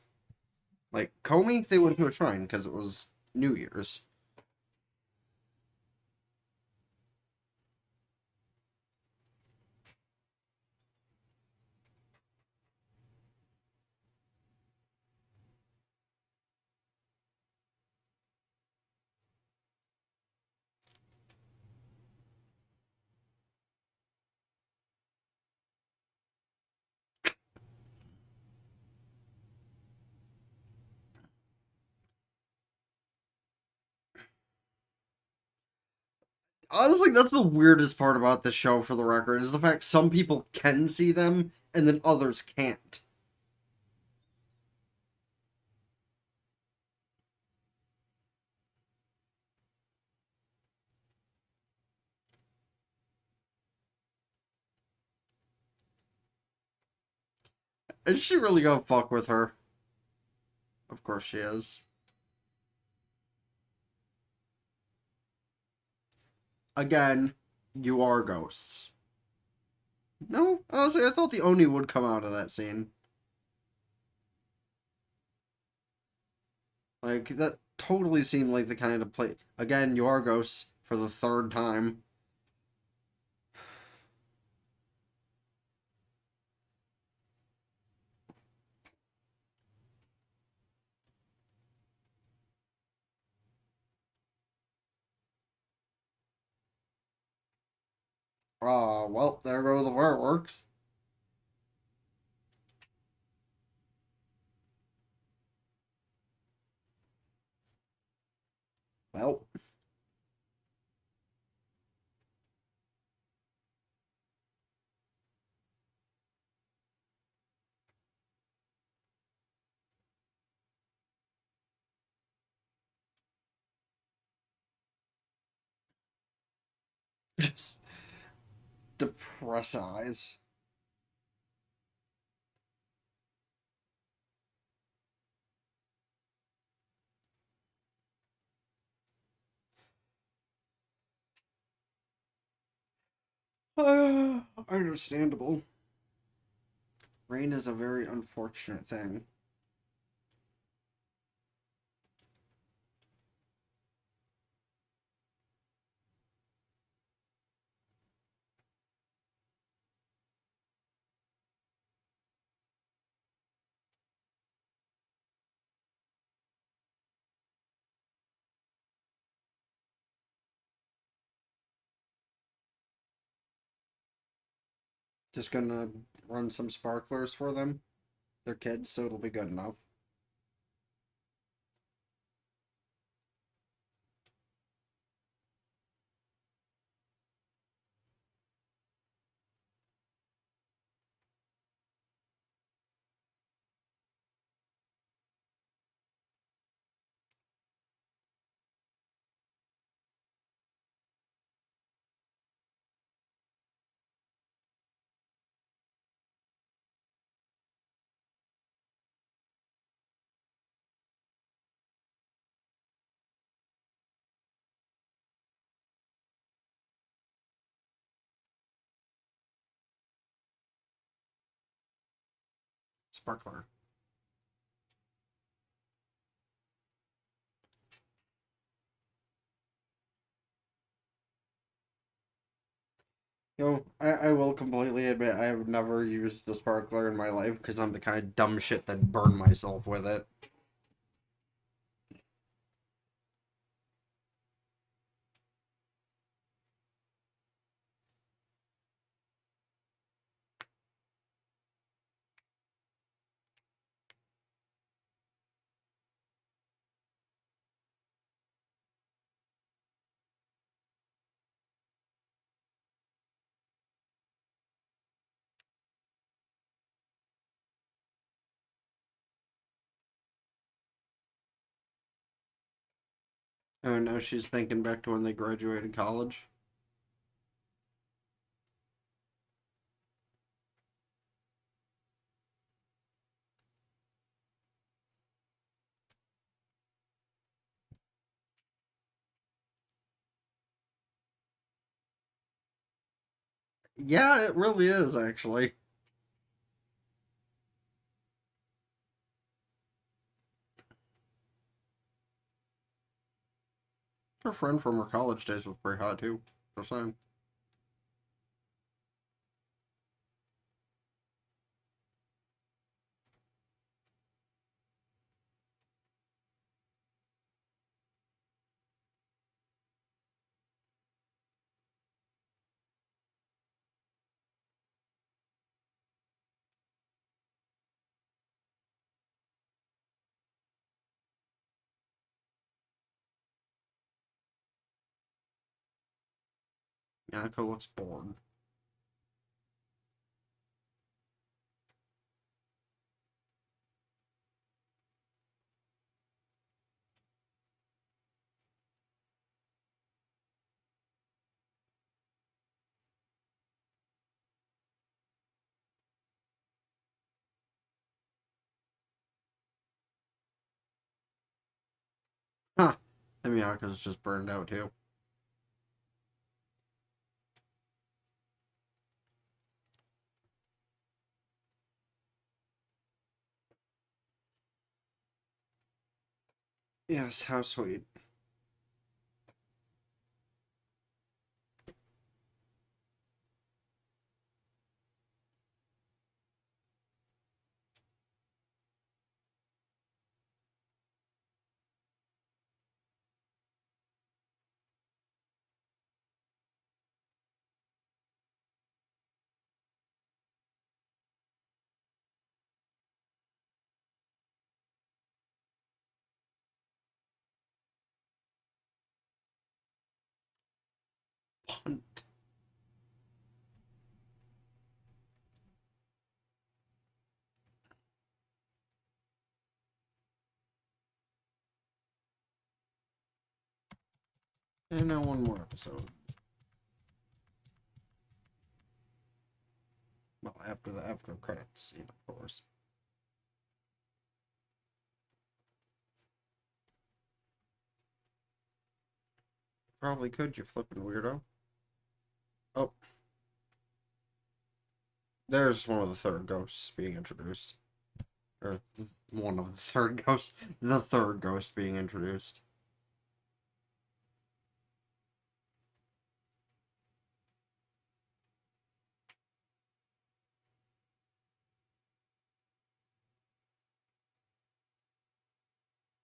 Like Komi, they went to a shrine because it was New Year's. Honestly, that's the weirdest part about the show, for the record, is the fact some people can see them and then others can't. Is she really gonna fuck with her? Of course she is. Again, you are ghosts. No, honestly, I thought the Oni would come out of that scene. Like, that totally seemed like the kind of play. Again, you are ghosts for the third time. Well, there go the fireworks. Well, just depress eyes. Understandable. Rain is a very unfortunate thing. Just gonna run some sparklers for them. They're kids, so it'll be good enough. Sparkler. I will completely admit I have never used a sparkler in my life because I'm the kind of dumb shit that burn myself with it. Oh, now she's thinking back to when they graduated college. Yeah, it really is, actually. Her friend from her college days was pretty hot, too. Just saying. Yanako looks bored. Huh. And Miyako's just burned out, too. Yes, how sweet. Punt. And now one more episode. Well, after the after credits scene, of course. Probably could, you flipping weirdo. Oh, there's one of the third ghosts being introduced. Or one of the third ghosts. The third ghost being introduced.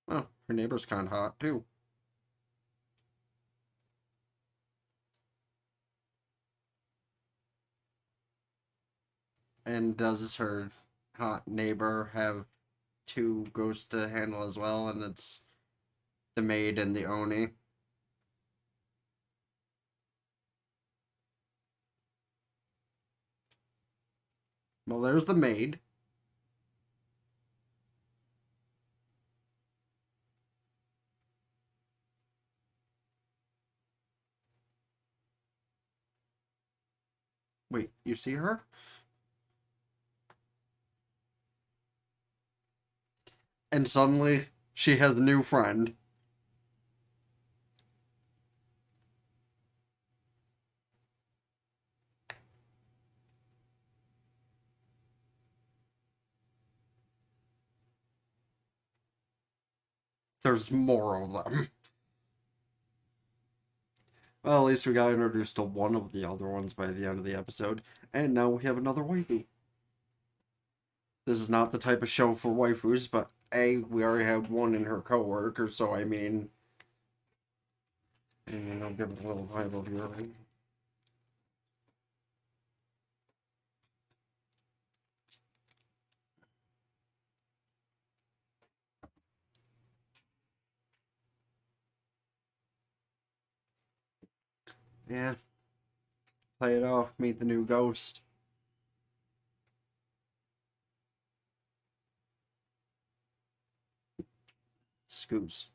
Oh, her neighbor's kind of hot, too. And does her hot neighbor have two ghosts to handle as well? And it's the maid and the Oni. Well, there's the maid. Wait, you see her? And suddenly she has a new friend. There's more of them. Well, at least we got introduced to one of the other ones by the end of the episode, and now we have another waifu. This is not the type of show for waifus, but we already had one in her coworker, so I mean, I'll give it a little title here. Yeah, play it off, meet the new ghost. Scoops.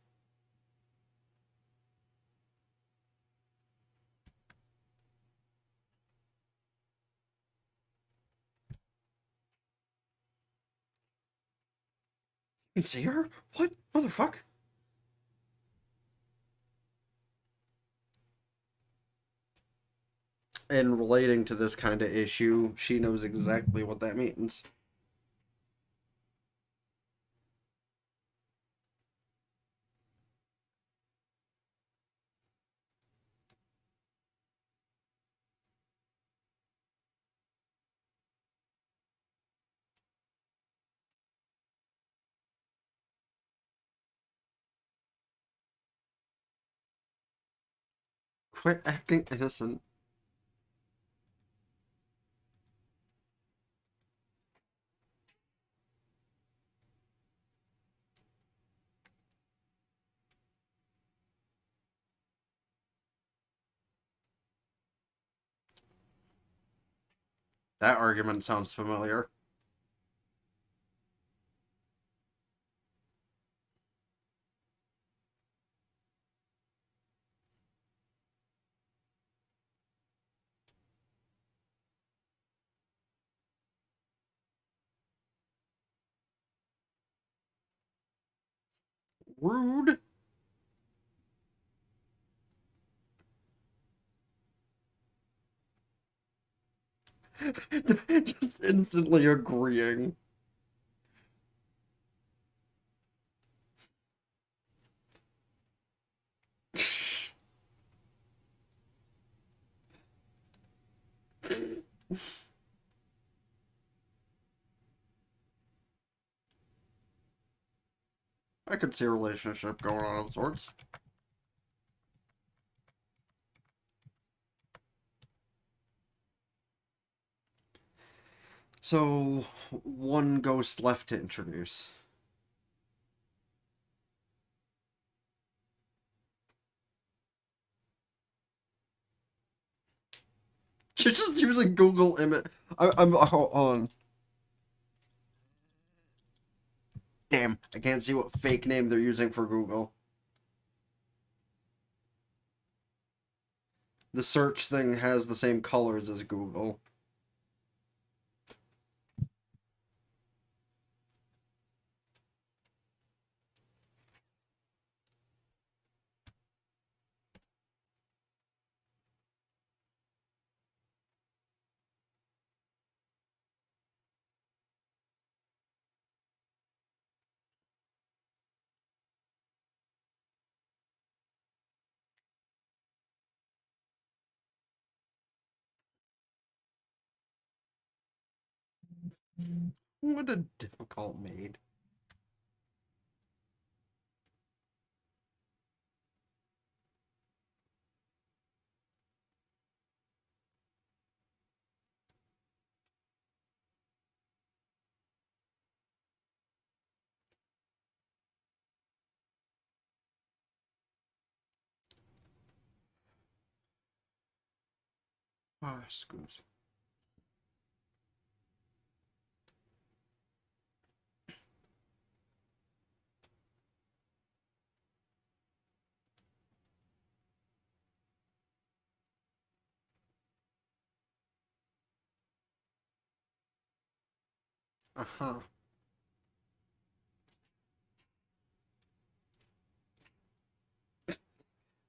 You can see her? What? Motherfuck? And relating to this kind of issue, she knows exactly what that means. Quit acting innocent. That argument sounds familiar. Rude. Just instantly agreeing. I could see a relationship going on of sorts. So, one ghost left to introduce. She's just using Google image. I'm on. Damn, I can't see what fake name they're using for Google. The search thing has the same colors as Google. What a difficult maid. Ah, screws. Uh-huh.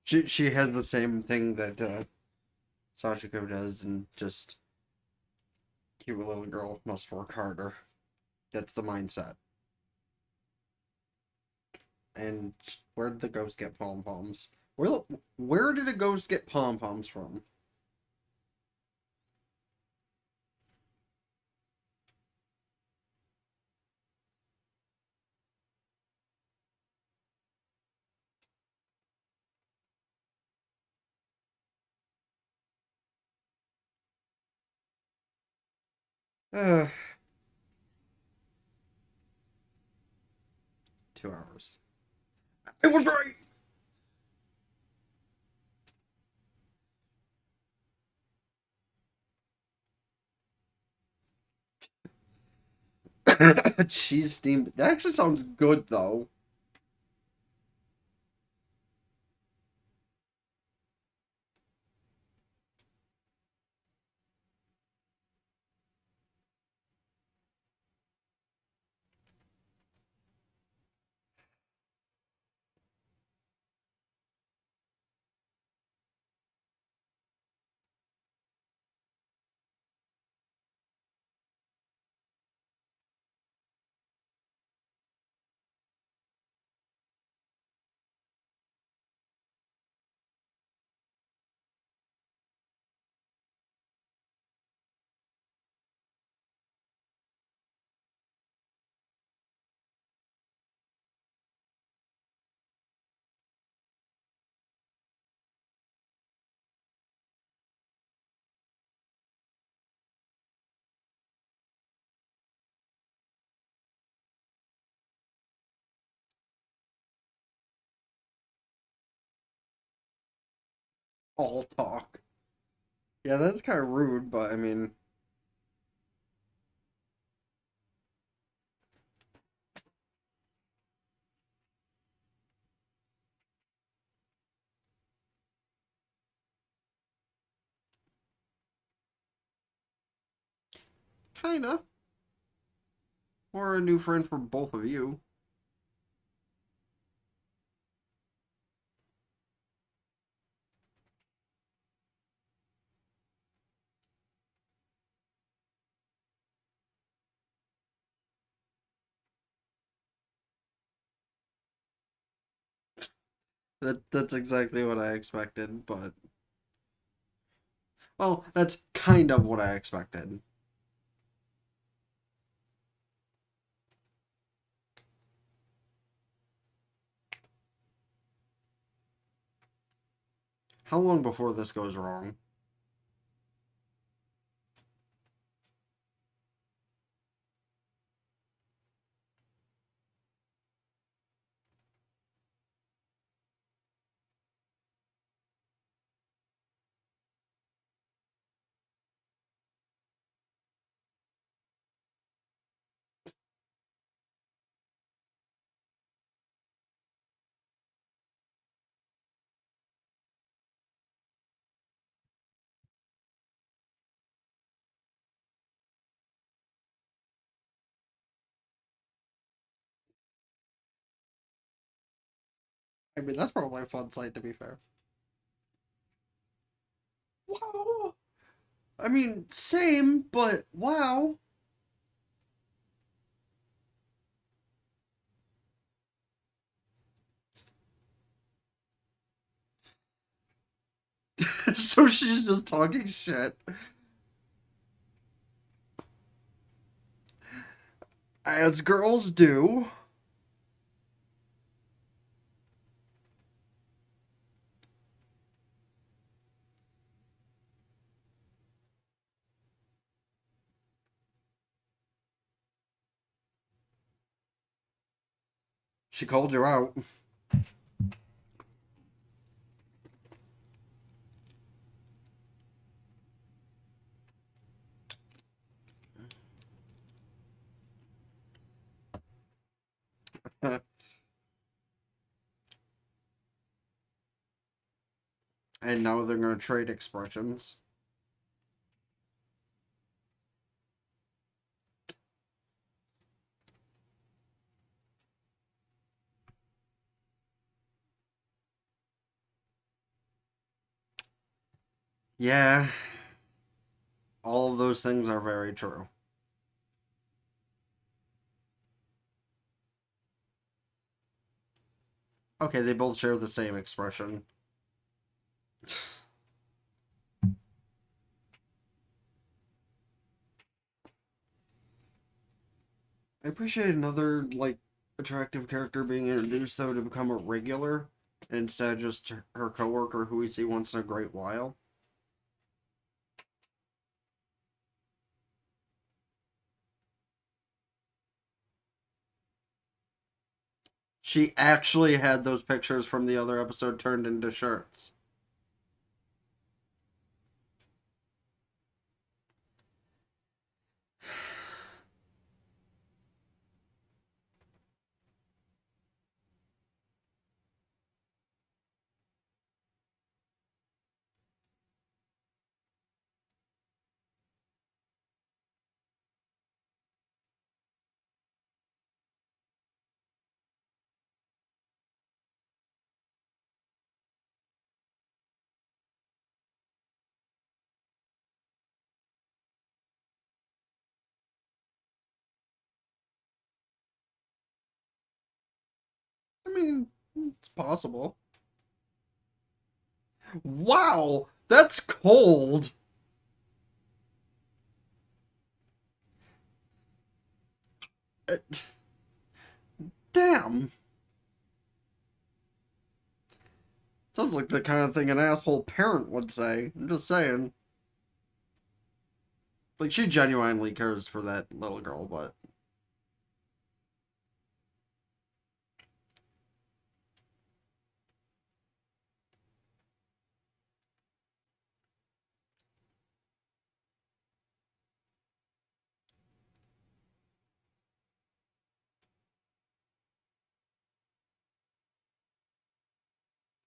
She has the same thing that Sachiko does, and just cute little girl must work harder. That's the mindset. And where did the ghost get pom poms? Where where did a ghost get pom-poms from? Uh, 2 hours. It was right! Cheese steamed. That actually sounds good, though. All talk. Yeah, that's kind of rude, but I mean, kinda. Or a new friend for both of you. That's exactly what I expected, but well, that's kind of what I expected. How long before this goes wrong? I mean, that's probably a fun sight, to be fair. Wow. I mean, same, but wow. So she's just talking shit. As girls do. She called you out. And now they're gonna trade expressions. Yeah, all of those things are very true. Okay, they both share the same expression. I appreciate another, like, attractive character being introduced, though, to become a regular instead of just her coworker who we see once in a great while. She actually had those pictures from the other episode turned into shirts. I mean, it's possible. Wow, that's cold. Uh, Damn. Sounds like the kind of thing an asshole parent would say. I'm just saying. Like, she genuinely cares for that little girl, but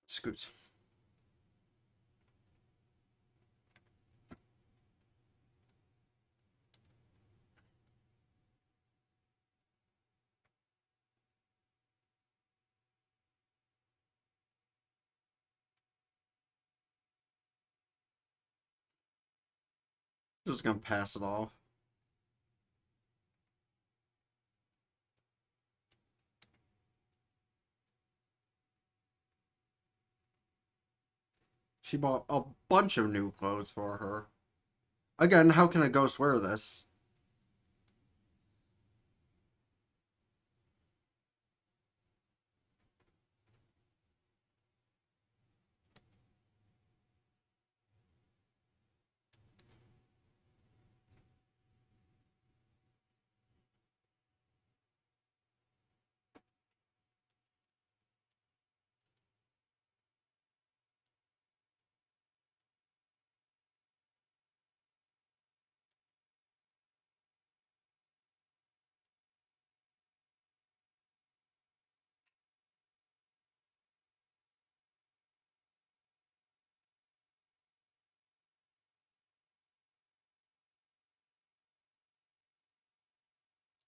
scoots. Just gonna pass it off. She bought a bunch of new clothes for her. Again, how can a ghost wear this?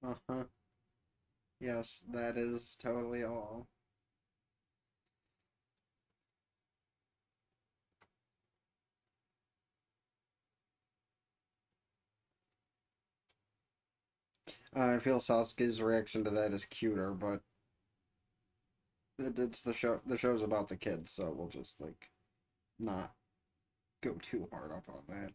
Uh huh. Yes, that is totally all. I feel Sasuke's reaction to that is cuter, but it's the show. The show's about the kids, so we'll just like not go too hard up on that.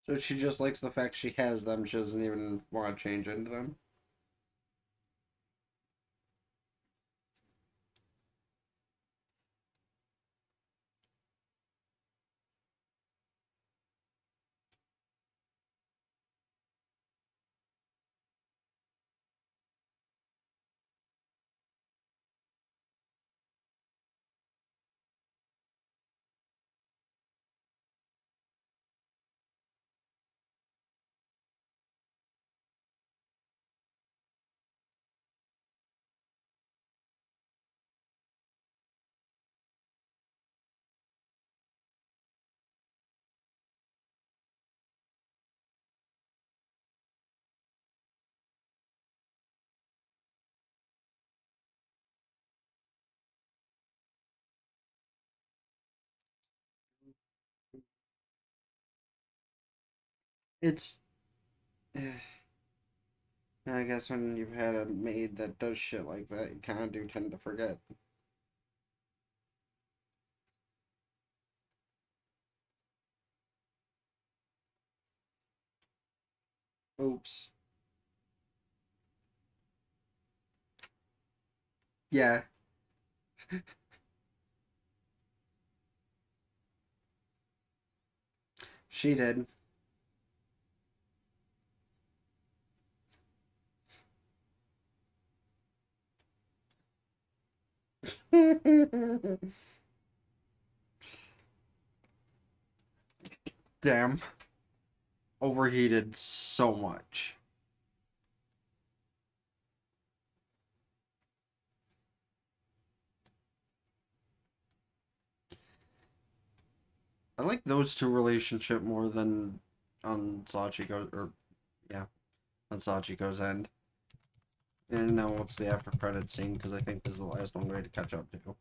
So she just likes the fact she has them. She doesn't even want to change into them. It's. I guess when you've had a maid that does shit like that, you kind of do tend to forget. Oops. Yeah, she did. Damn. Overheated so much. I like those two relationship more than on Sachiko, or yeah, on Sachiko's end. And now what's the after credit scene? Because I think this is the last one we had to catch up to.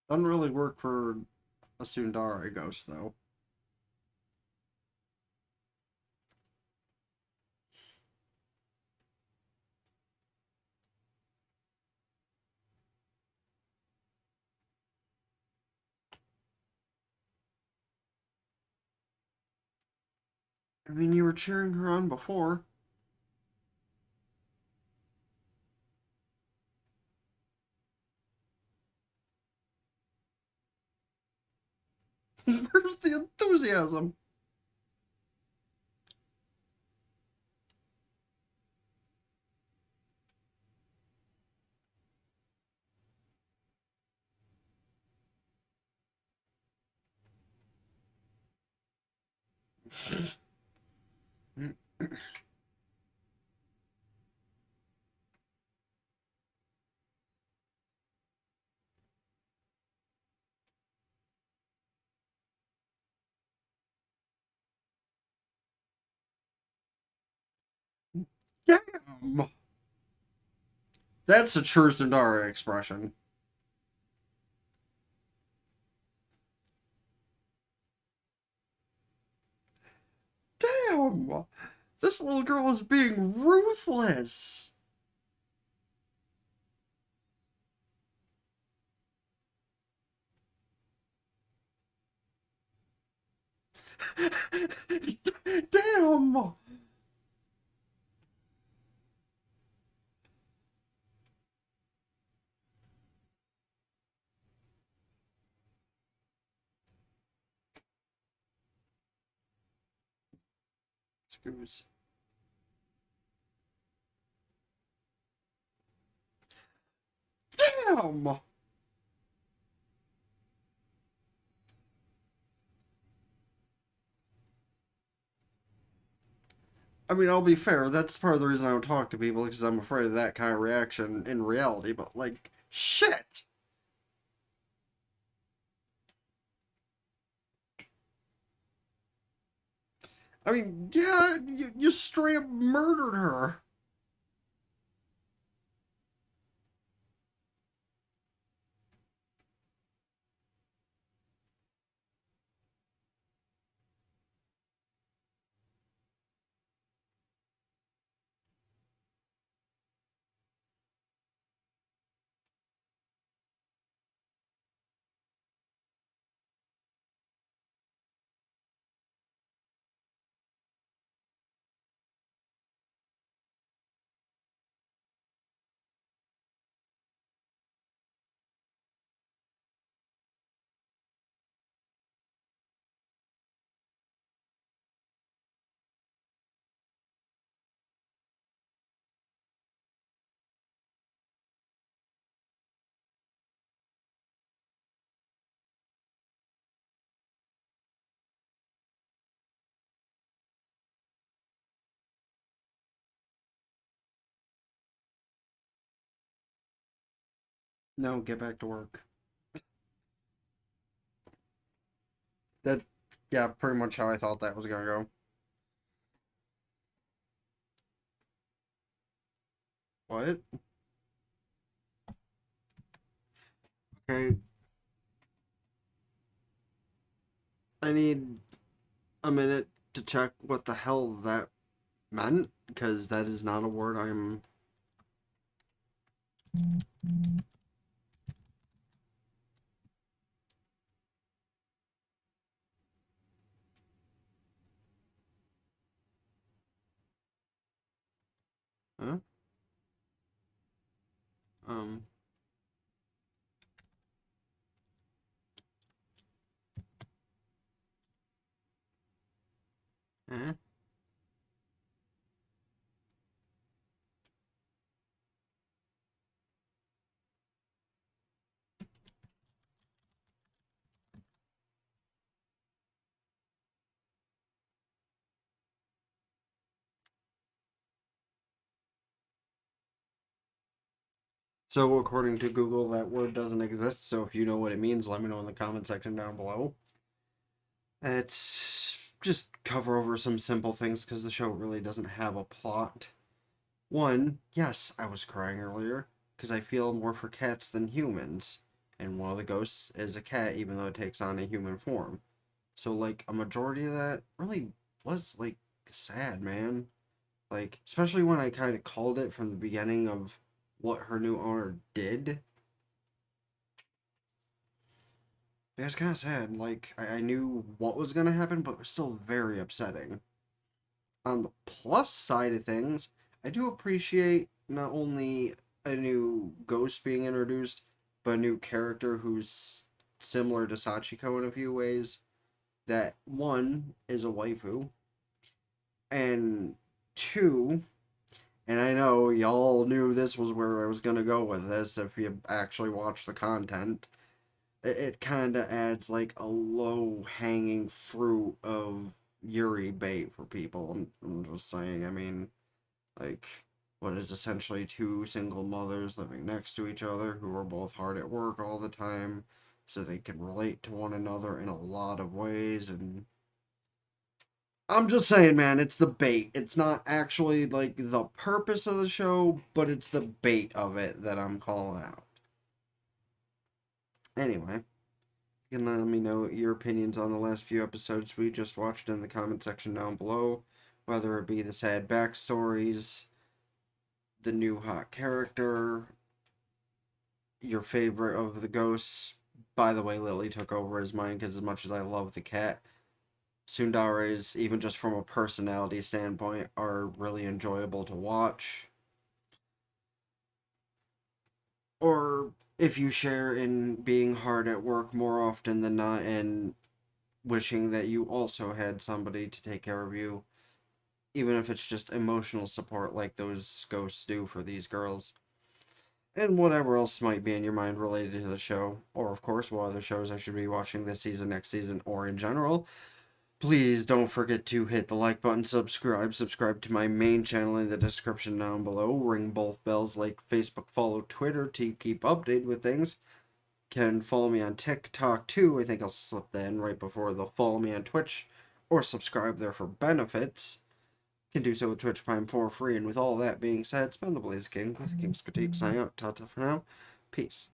Doesn't really work for a Sundari ghost though. I mean, you were cheering her on before. Where's the enthusiasm? Damn! That's a true Sundari expression. Damn! This little girl is being ruthless! Damn! Screws. Damn! I mean, I'll be fair, that's part of the reason I don't talk to people, because I'm afraid of that kind of reaction in reality, but like, shit! I mean, yeah, you straight up murdered her. No, get back to work. That, yeah, pretty much how I thought that was gonna go. What? Okay, I need a minute to check what the hell that meant, because that is not a word I'm. Huh? Um. Eh? So, according to Google, that word doesn't exist. So, if you know what it means, let me know in the comment section down below. It's just cover over some simple things because the show really doesn't have a plot. One, yes, I was crying earlier because I feel more for cats than humans, and one of the ghosts is a cat, even though it takes on a human form. So, like, a majority of that really was, like, sad, man. Like, especially when I kind of called it from the beginning of what her new owner did. Yeah, it's kind of sad. Like, I knew what was going to happen, but it was still very upsetting. On the plus side of things, I do appreciate not only a new ghost being introduced, but a new character who's similar to Sachiko in a few ways. That one is a waifu, and two, and I know y'all knew this was where I was gonna go with this if you actually watch the content. It kind of adds like a low hanging fruit of Yuri bait for people. I'm just saying, I mean, like, what is essentially two single mothers living next to each other who are both hard at work all the time, so they can relate to one another in a lot of ways. And I'm just saying, man, it's the bait. It's not actually like the purpose of the show, but it's the bait of it that I'm calling out. Anyway, you can let me know your opinions on the last few episodes we just watched in the comment section down below, whether it be the sad backstories, the new hot character, your favorite of the ghosts. By the way, Lily took over as mine because as much as I love the cat, Sundare's, even just from a personality standpoint, are really enjoyable to watch. Or if you share in being hard at work more often than not and wishing that you also had somebody to take care of you, even if it's just emotional support like those ghosts do for these girls. And whatever else might be in your mind related to the show, or of course, what other shows I should be watching this season, next season, or in general. Please don't forget to hit the like button, subscribe to my main channel in the description down below, ring both bells like Facebook, follow Twitter to keep updated with things. Can follow me on TikTok too, I think I'll slip that in right before they'll follow me on Twitch, or subscribe there for benefits. Can do so with Twitch Prime for free, and with all that being said, spend the Blaze King with King's Critique signing out. Ta-ta for now. Peace.